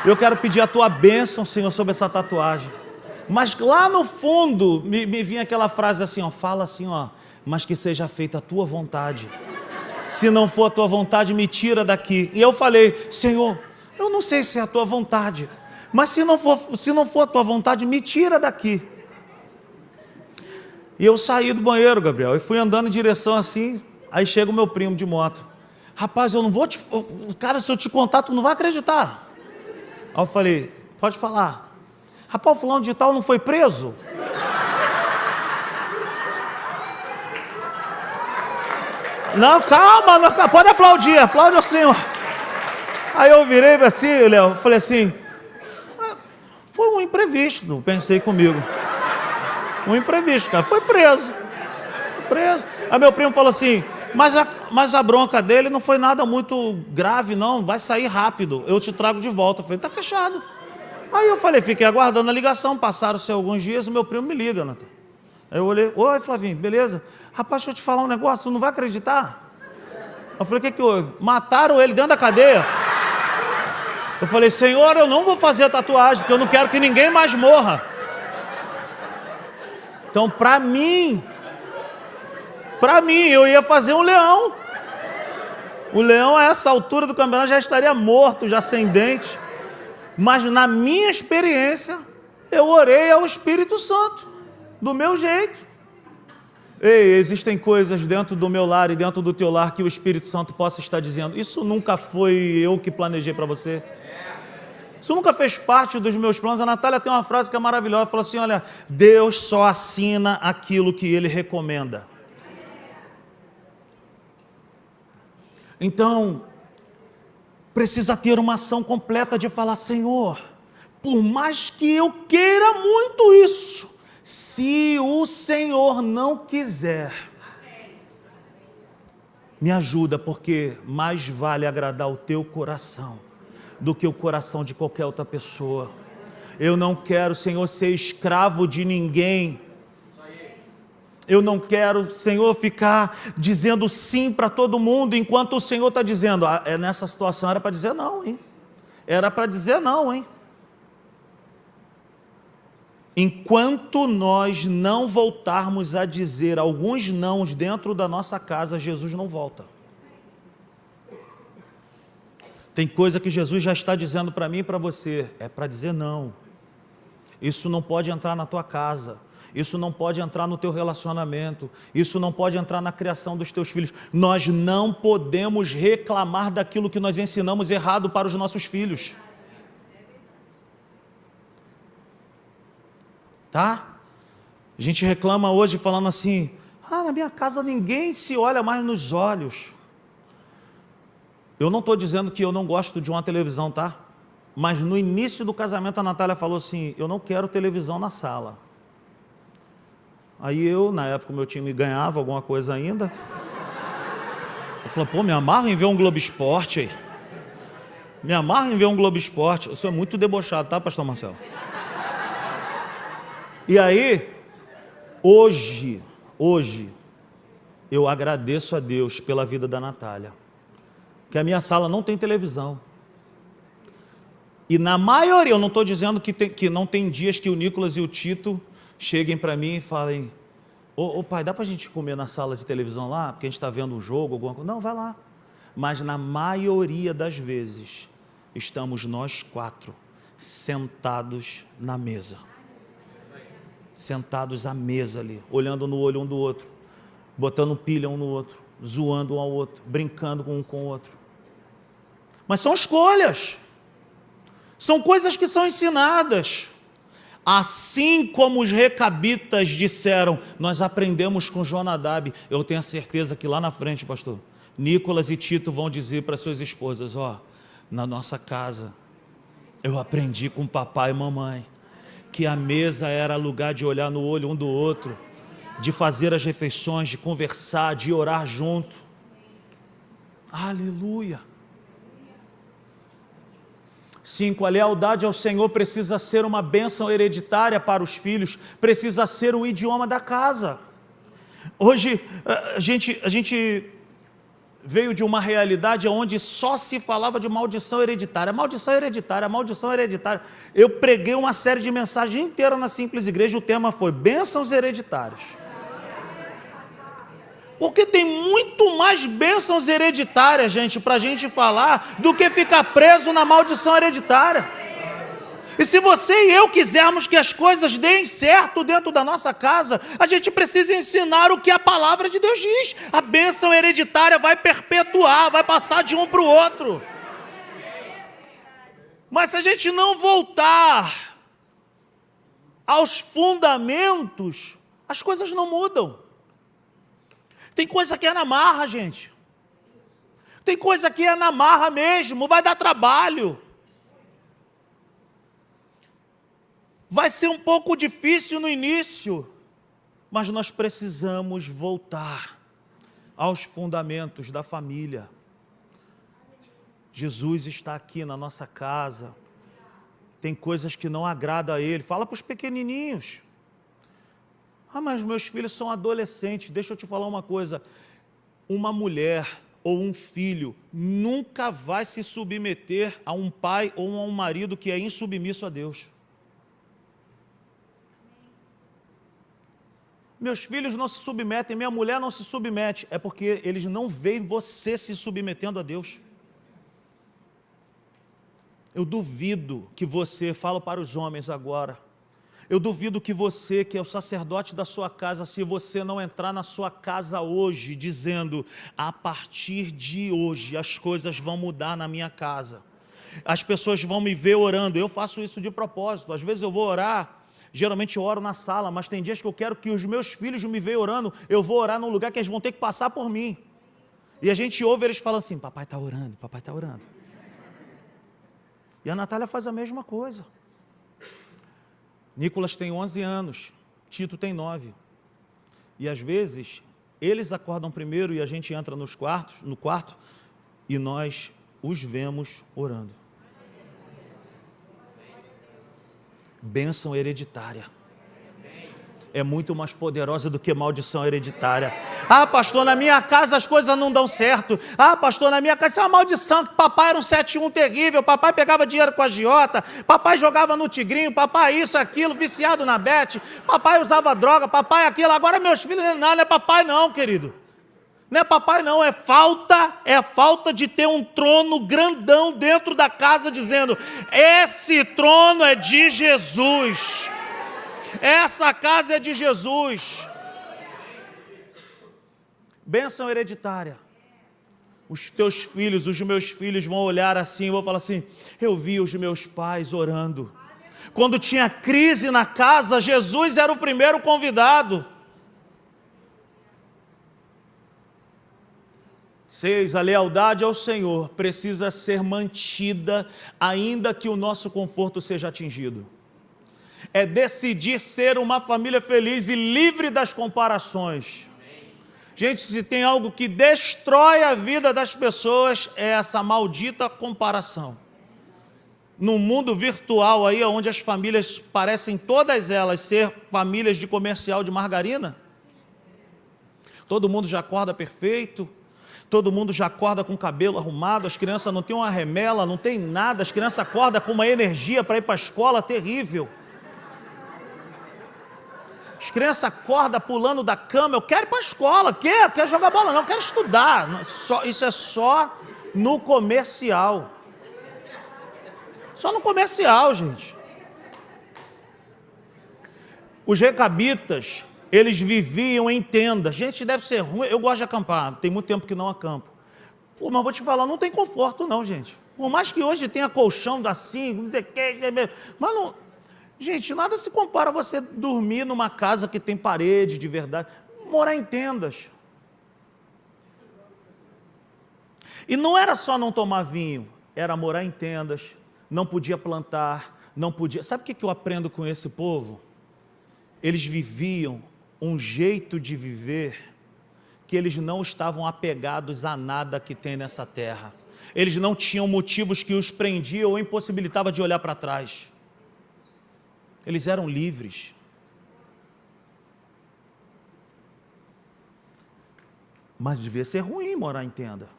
Eu quero pedir a Tua bênção, Senhor, sobre essa tatuagem. Mas lá no fundo me vinha aquela frase assim, fala assim, mas que seja feita a Tua vontade. Se não for a Tua vontade, me tira daqui. E eu falei: Senhor, eu não sei se é a Tua vontade, mas se não for a Tua vontade, me tira daqui. E eu saí do banheiro, Gabriel, e fui andando em direção assim. Aí chega o meu primo de moto: rapaz, eu não vou te... Cara, se eu te contar, tu não vai acreditar. Aí eu falei, pode falar. Rapaz, o fulano de tal não foi preso? Não, calma, não, pode aplaudir, aplaude o senhor. Aí eu virei assim, Léo, falei assim, foi um imprevisto, pensei comigo. Um imprevisto, cara, foi preso. Aí meu primo falou assim, mas a bronca dele não foi nada muito grave, não, vai sair rápido, eu te trago de volta. Eu falei, tá fechado. Aí eu falei, fiquei aguardando a ligação, passaram-se alguns dias, o meu primo me liga, Natan. Aí eu olhei, oi Flavinho, beleza? Rapaz, deixa eu te falar um negócio, tu não vai acreditar? Eu falei, o que houve? Mataram ele dentro da cadeia. Eu falei, Senhor, eu não vou fazer a tatuagem, porque eu não quero que ninguém mais morra. Então, para mim, eu ia fazer um leão. O leão, a essa altura do campeonato, já estaria morto, já sem dente. Mas na minha experiência, eu orei ao Espírito Santo, do meu jeito. Ei, existem coisas dentro do meu lar e dentro do teu lar que o Espírito Santo possa estar dizendo, isso nunca foi eu que planejei para você. Isso nunca fez parte dos meus planos. A Natália tem uma frase que é maravilhosa, ela falou assim, olha, Deus só assina aquilo que Ele recomenda. Então, precisa ter uma ação completa de falar, Senhor, por mais que eu queira muito isso, se o Senhor não quiser, me ajuda, porque mais vale agradar o teu coração do que o coração de qualquer outra pessoa. Eu não quero, Senhor, ser escravo de ninguém. Eu não quero, Senhor, ficar dizendo sim para todo mundo, enquanto o Senhor está dizendo, nessa situação era para dizer não, hein? Era para dizer não, hein? Enquanto nós não voltarmos a dizer alguns nãos dentro da nossa casa, Jesus não volta. Tem coisa que Jesus já está dizendo para mim e para você, é para dizer não. Isso não pode entrar na tua casa. Isso não pode entrar no teu relacionamento, isso não pode entrar na criação dos teus filhos. Nós não podemos reclamar daquilo que nós ensinamos errado para os nossos filhos. Tá? A gente reclama hoje falando assim, na minha casa ninguém se olha mais nos olhos. Eu não estou dizendo que eu não gosto de uma televisão, tá? Mas no início do casamento a Natália falou assim, eu não quero televisão na sala. Aí eu, na época o meu time ganhava alguma coisa ainda. Eu falei, pô, me amarra em ver um Globo Esporte aí. Me amarra em ver um Globo Esporte. Eu sou muito debochado, tá, pastor Marcelo? E aí, hoje, eu agradeço a Deus pela vida da Natália. Que a minha sala não tem televisão. E na maioria, eu não estou dizendo que não tem dias que o Nicolas e o Tito cheguem para mim e falem, ô pai, dá para a gente comer na sala de televisão lá? Porque a gente está vendo um jogo, alguma coisa. Não, vai lá. Mas na maioria das vezes, estamos nós 4 sentados na mesa. Sentados à mesa ali, olhando no olho um do outro, botando pilha um no outro, zoando um ao outro, brincando um com o outro. Mas são escolhas. São coisas que são ensinadas. Assim como os recabitas disseram, nós aprendemos com Jonadab. Eu tenho a certeza que lá na frente, pastor, Nicolas e Tito vão dizer para suas esposas, na nossa casa, eu aprendi com papai e mamãe, que a mesa era lugar de olhar no olho um do outro, de fazer as refeições, de conversar, de orar junto. Aleluia. 5, a lealdade ao Senhor precisa ser uma bênção hereditária para os filhos, precisa ser o idioma da casa. Hoje, a gente veio de uma realidade onde só se falava de maldição hereditária, maldição hereditária, maldição hereditária. Eu preguei uma série de mensagens inteiras na Simples Igreja, o tema foi bênçãos hereditárias. Porque tem muito mais bênçãos hereditárias, gente, para a gente falar, do que ficar preso na maldição hereditária. E se você e eu quisermos que as coisas deem certo dentro da nossa casa, a gente precisa ensinar o que a palavra de Deus diz. A bênção hereditária vai perpetuar, vai passar de um para o outro. Mas se a gente não voltar aos fundamentos, as coisas não mudam. Tem coisa que é na marra, gente. Tem coisa que é na marra mesmo, vai dar trabalho. Vai ser um pouco difícil no início, mas nós precisamos voltar aos fundamentos da família. Jesus está aqui na nossa casa. Tem coisas que não agradam a Ele. Fala para os pequenininhos. Ah, mas meus filhos são adolescentes. Deixa eu te falar uma coisa. Uma mulher ou um filho nunca vai se submeter a um pai ou a um marido que é insubmisso a Deus. Meus filhos não se submetem, minha mulher não se submete. É porque eles não veem você se submetendo a Deus. Eu duvido que você, falo para os homens agora, eu duvido que você, que é o sacerdote da sua casa, se você não entrar na sua casa hoje, dizendo, a partir de hoje as coisas vão mudar na minha casa. As pessoas vão me ver orando, eu faço isso de propósito. Às vezes eu vou orar, geralmente eu oro na sala, mas tem dias que eu quero que os meus filhos me vejam orando, eu vou orar num lugar que eles vão ter que passar por mim. E a gente ouve eles falando assim, papai está orando, papai está orando. E a Natália faz a mesma coisa. Nicolas tem 11 anos, Tito tem 9. E às vezes, eles acordam primeiro e a gente entra no quarto, e nós os vemos orando. Bênção hereditária. É muito mais poderosa do que maldição hereditária. Ah, pastor, na minha casa as coisas não dão certo. Ah, pastor, na minha casa isso é uma maldição. Papai era um 7-1 terrível. Papai pegava dinheiro com a agiota. Papai jogava no tigrinho. Papai isso, aquilo, viciado na bete. Papai usava droga. Papai aquilo. Agora meus filhos, não é papai não, querido. Não é papai não, é falta de ter um trono grandão dentro da casa dizendo, esse trono é de Jesus. Essa casa é de Jesus. Bênção hereditária. Os teus filhos, os meus filhos vão olhar assim, vão falar assim, eu vi os meus pais orando. Quando tinha crise na casa, Jesus era o primeiro convidado. 6, a lealdade ao Senhor precisa ser mantida, ainda que o nosso conforto seja atingido. É decidir ser uma família feliz e livre das comparações. Gente, se tem algo que destrói a vida das pessoas, é essa maldita comparação. No mundo virtual aí, onde as famílias parecem todas elas ser famílias de comercial de margarina, todo mundo já acorda perfeito, todo mundo já acorda com o cabelo arrumado, as crianças não têm uma remela, não tem nada, as crianças acordam com uma energia para ir para a escola terrível. As crianças acordam pulando da cama, eu quero ir para a escola, eu quero jogar bola, não, eu quero estudar. Isso é só no comercial. Só no comercial, gente. Os recabitas, eles viviam em tendas. Gente, deve ser ruim, eu gosto de acampar, tem muito tempo que não acampo. Pô, mas vou te falar, não tem conforto não, gente. Por mais que hoje tenha colchão assim, não sei o que, mas não... Gente, nada se compara a você dormir numa casa que tem parede de verdade, morar em tendas. E não era só não tomar vinho, era morar em tendas, não podia plantar, não podia... Sabe o que eu aprendo com esse povo? Eles viviam um jeito de viver que eles não estavam apegados a nada que tem nessa terra. Eles não tinham motivos que os prendiam ou impossibilitavam de olhar para trás. Eles eram livres. Mas devia ser ruim morar em tenda.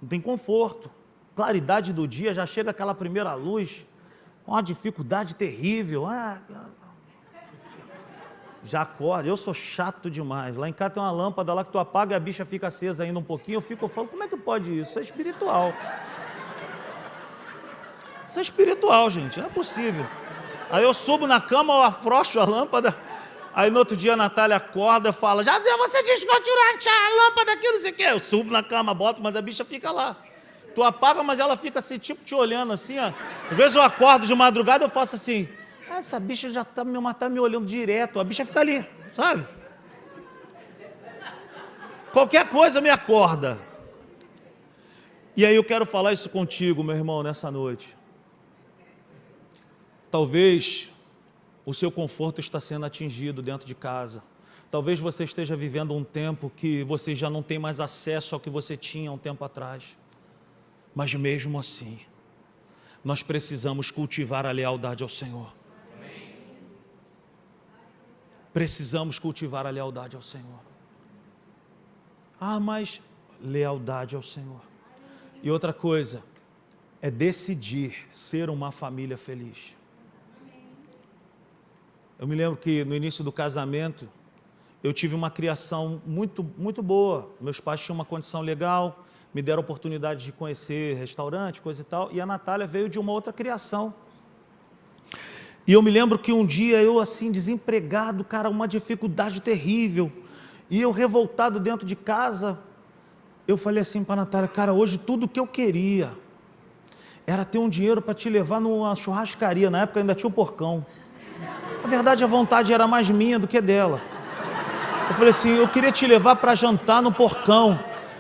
Não tem conforto. Claridade do dia, já chega aquela primeira luz, uma dificuldade terrível. Já acorda, eu sou chato demais. Lá em casa tem uma lâmpada lá que tu apaga e a bicha fica acesa ainda um pouquinho. Eu falo, como é que pode isso? Isso é espiritual. Isso é espiritual, gente, não é possível. Aí eu subo na cama, eu afrouxo a lâmpada. Aí no outro dia a Natália acorda e fala, já você disse que eu tirar a lâmpada aqui, não sei o quê. Eu subo na cama, boto, mas a bicha fica lá. Tu apaga, mas ela fica assim, tipo, te olhando assim, ó. Às vezes eu acordo de madrugada, eu faço assim, essa bicha já tá me olhando direto, a bicha fica ali, sabe? Qualquer coisa me acorda. E aí eu quero falar isso contigo, meu irmão, nessa noite. Talvez o seu conforto está sendo atingido dentro de casa. Talvez você esteja vivendo um tempo que você já não tem mais acesso ao que você tinha um tempo atrás. Mas mesmo assim, nós precisamos cultivar a lealdade ao Senhor. Precisamos cultivar a lealdade ao Senhor. Mas lealdade ao Senhor. E outra coisa, é decidir ser uma família feliz. Eu me lembro que no início do casamento, eu tive uma criação muito, muito boa. Meus pais tinham uma condição legal, me deram a oportunidade de conhecer restaurante, coisa e tal, e a Natália veio de uma outra criação. E eu me lembro que um dia eu assim, desempregado, cara, uma dificuldade terrível, e eu revoltado dentro de casa, eu falei assim para a Natália, cara, hoje tudo que eu queria era ter um dinheiro para te levar numa churrascaria, na época ainda tinha o Porcão. Na verdade, a vontade era mais minha do que dela. Eu falei assim, eu queria te levar para jantar no Porcão.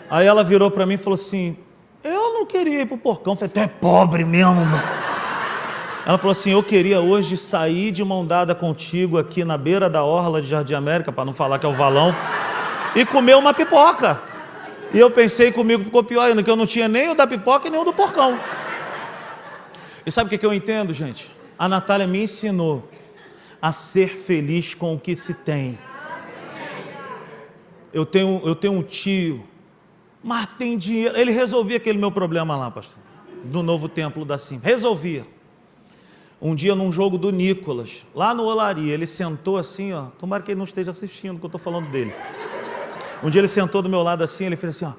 Aí ela virou para mim e falou assim, eu não queria ir para o Porcão. Eu falei, tu é pobre mesmo, mano. Ela falou assim, eu queria hoje sair de mão dada contigo aqui na beira da orla de Jardim América, para não falar que é o valão, e comer uma pipoca. E eu pensei comigo, ficou pior ainda, que eu não tinha nem o da pipoca e nem o do Porcão. E sabe o que eu entendo, gente? A Natália me ensinou a ser feliz com o que se tem. Eu tenho um tio, mas tem dinheiro. Ele resolvia aquele meu problema lá, pastor, do novo templo da Sim. Resolvia. Um dia num jogo do Nicolas, lá no Olaria, ele sentou assim, ó. Tomara que ele não esteja assistindo, que eu estou falando dele. Um dia ele sentou do meu lado assim, ele fez assim, ó.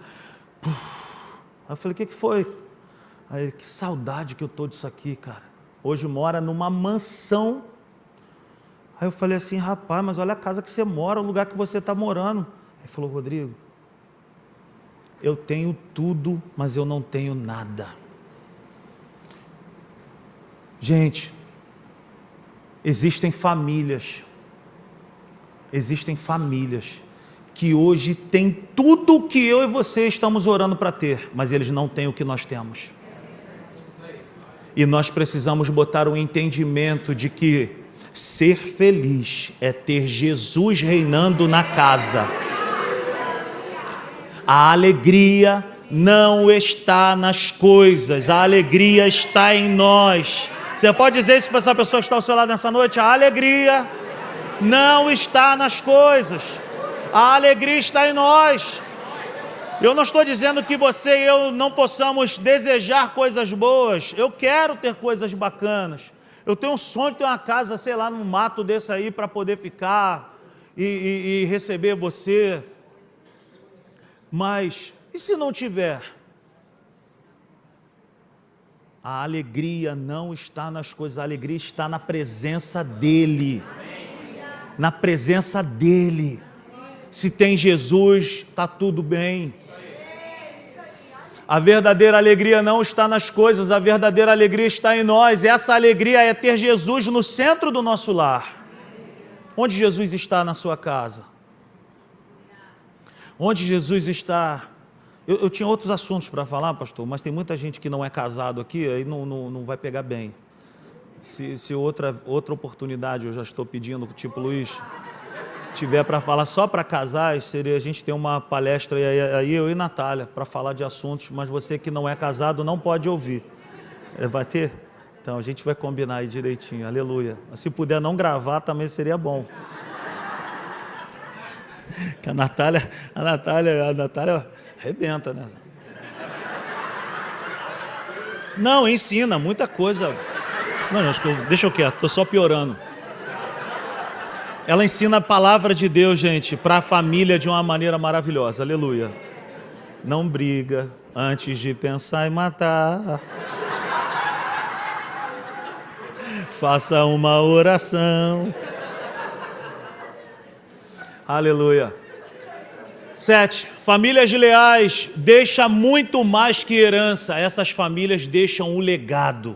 Aí eu falei, o que foi? Aí ele, que saudade que eu tô disso aqui, cara. Hoje mora numa mansão. Aí eu falei assim, rapaz, mas olha a casa que você mora, o lugar que você está morando. Ele falou, Rodrigo, eu tenho tudo, mas eu não tenho nada. Gente, existem famílias que hoje têm tudo o que eu e você estamos orando para ter, mas eles não têm o que nós temos. E nós precisamos botar o entendimento de que ser feliz é ter Jesus reinando na casa. A alegria não está nas coisas, a alegria está em nós. Você pode dizer isso para essa pessoa que está ao seu lado nessa noite? A alegria não está nas coisas, a alegria está em nós. Eu não estou dizendo que você e eu não possamos desejar coisas boas. Eu quero ter coisas bacanas. Eu tenho um sonho de ter uma casa, sei lá, num mato desse aí para poder ficar e receber você. Mas, e se não tiver? A alegria não está nas coisas, a alegria está na presença dEle. Na presença dEle. Se tem Jesus, está tudo bem. A verdadeira alegria não está nas coisas, a verdadeira alegria está em nós. Essa alegria é ter Jesus no centro do nosso lar. Onde Jesus está na sua casa? Onde Jesus está? Eu tinha outros assuntos para falar, pastor, mas tem muita gente que não é casado aqui, aí não vai pegar bem. Se outra oportunidade eu já estou pedindo, tipo Luiz, tiver para falar só para casais, seria a gente ter uma palestra aí eu e Natália para falar de assuntos, mas você que não é casado não pode ouvir. Vai ter? Então a gente vai combinar aí direitinho, aleluia. Se puder não gravar também seria bom. Que a Natália arrebenta, né? Não, ensina muita coisa. Não, acho que deixa eu quieto, estou só piorando. Ela ensina a palavra de Deus, gente, para a família de uma maneira maravilhosa, aleluia. Não briga antes de pensar em matar. Faça uma oração. Aleluia. 7. Famílias leais deixam muito mais que herança. Essas famílias deixam um legado.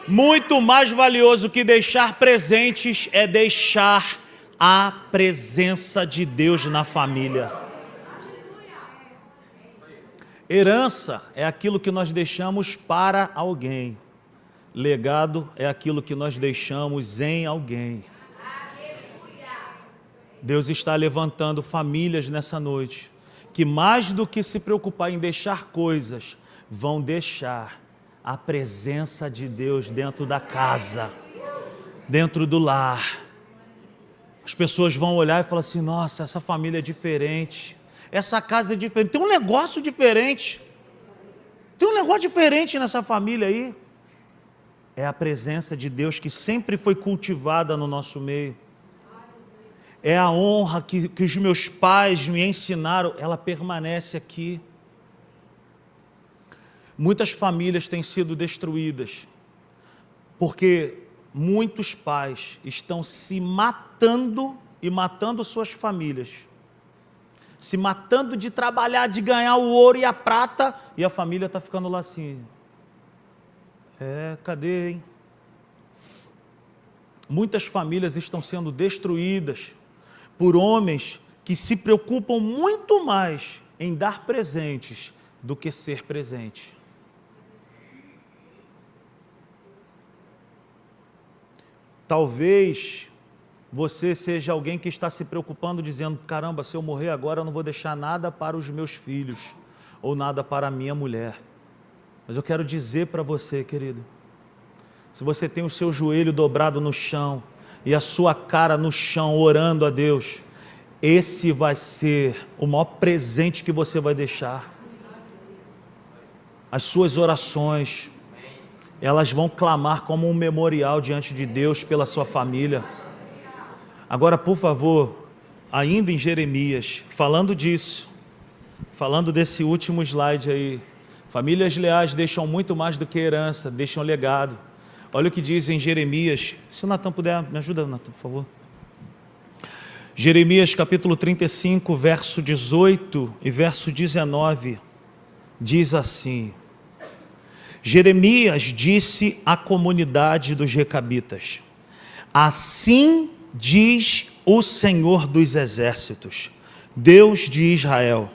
Muito mais valioso que deixar presentes é deixar a presença de Deus na família. Herança é aquilo que nós deixamos para alguém. Legado é aquilo que nós deixamos em alguém. Deus está levantando famílias nessa noite, que mais do que se preocupar em deixar coisas, vão deixar a presença de Deus dentro da casa, dentro do lar. As pessoas vão olhar e falar assim, nossa, essa família é diferente, essa casa é diferente, tem um negócio diferente, nessa família aí. É a presença de Deus que sempre foi cultivada no nosso meio. É a honra que os meus pais me ensinaram, ela permanece aqui. Muitas famílias têm sido destruídas, porque muitos pais estão se matando e matando suas famílias. Se matando de trabalhar, de ganhar o ouro e a prata, e a família está ficando lá assim. Cadê, hein? Muitas famílias estão sendo destruídas por homens que se preocupam muito mais em dar presentes do que ser presente. Talvez você seja alguém que está se preocupando, dizendo, caramba, se eu morrer agora eu não vou deixar nada para os meus filhos, ou nada para a minha mulher. Mas eu quero dizer para você, querido, se você tem o seu joelho dobrado no chão, e a sua cara no chão, orando a Deus, esse vai ser o maior presente que você vai deixar. As suas orações, elas vão clamar como um memorial diante de Deus pela sua família. Agora, por favor, ainda em Jeremias, falando disso, falando desse último slide aí, famílias leais deixam muito mais do que herança, deixam legado. Olha o que diz em Jeremias, se o Natan puder, me ajuda, Natan, por favor. Jeremias capítulo 35, verso 18 e verso 19, diz assim, Jeremias disse à comunidade dos recabitas, assim diz o Senhor dos exércitos, Deus de Israel,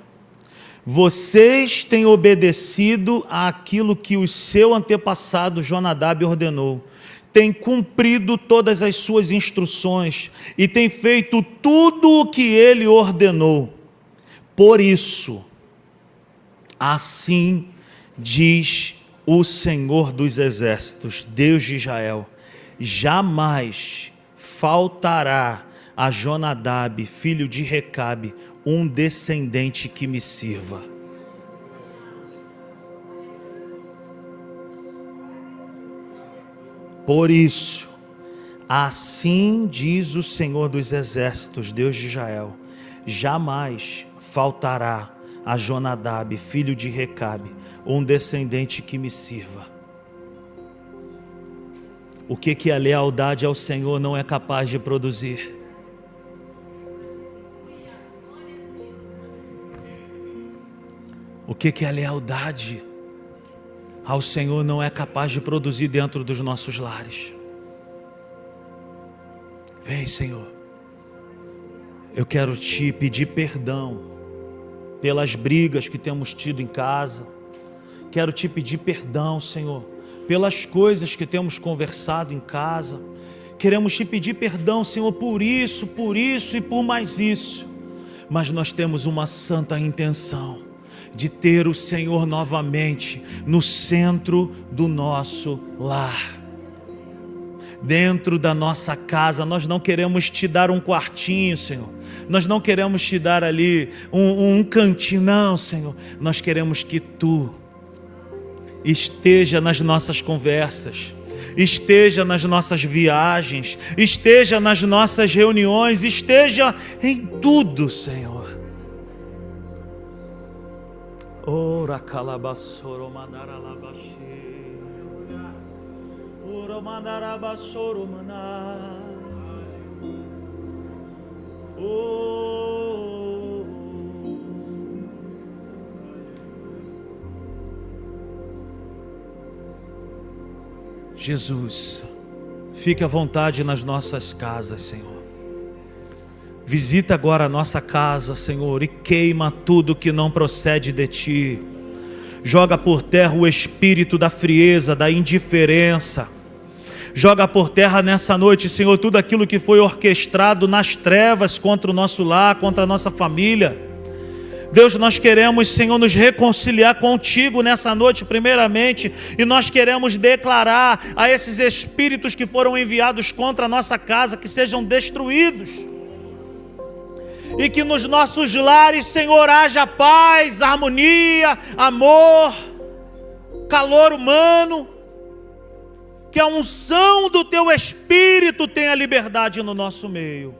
vocês têm obedecido àquilo que o seu antepassado Jonadab ordenou, têm cumprido todas as suas instruções e têm feito tudo o que ele ordenou. Por isso, assim diz o Senhor dos exércitos, Deus de Israel, jamais faltará a Jonadab, filho de Recabe, um descendente que me sirva. Por isso, assim diz o Senhor dos exércitos, Deus de Israel, jamais faltará a Jonadab, filho de Recabe, um descendente que me sirva. O que a lealdade ao Senhor não é capaz de produzir? O que a lealdade ao Senhor não é capaz de produzir dentro dos nossos lares? Vem, Senhor, eu quero te pedir perdão pelas brigas que temos tido em casa. Quero te pedir perdão, Senhor, pelas coisas que temos conversado em casa. Queremos te pedir perdão, Senhor, por isso e por mais isso. Mas nós temos uma santa intenção de ter o Senhor novamente no centro do nosso lar. Dentro da nossa casa, nós não queremos te dar um quartinho, Senhor. Nós não queremos te dar ali um cantinho, não, Senhor. Nós queremos que Tu esteja nas nossas conversas, esteja nas nossas viagens, esteja nas nossas reuniões, esteja em tudo, Senhor. Ora calabassoro mandaralabaxi, ora mandarabassoro manar. Oh, Jesus, fique à vontade nas nossas casas, Senhor. Visita agora a nossa casa, Senhor, e queima tudo que não procede de Ti. Joga por terra o espírito da frieza, da indiferença. Joga por terra nessa noite, Senhor, tudo aquilo que foi orquestrado nas trevas contra o nosso lar, contra a nossa família. Deus, nós queremos, Senhor, nos reconciliar contigo nessa noite, primeiramente, e nós queremos declarar a esses espíritos que foram enviados contra a nossa casa, que sejam destruídos. E que nos nossos lares, Senhor, haja paz, harmonia, amor, calor humano. Que a unção do Teu Espírito tenha liberdade no nosso meio.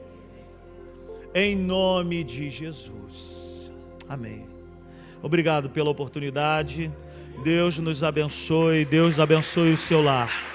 Em nome de Jesus. Amém. Obrigado pela oportunidade. Deus nos abençoe. Deus abençoe o seu lar.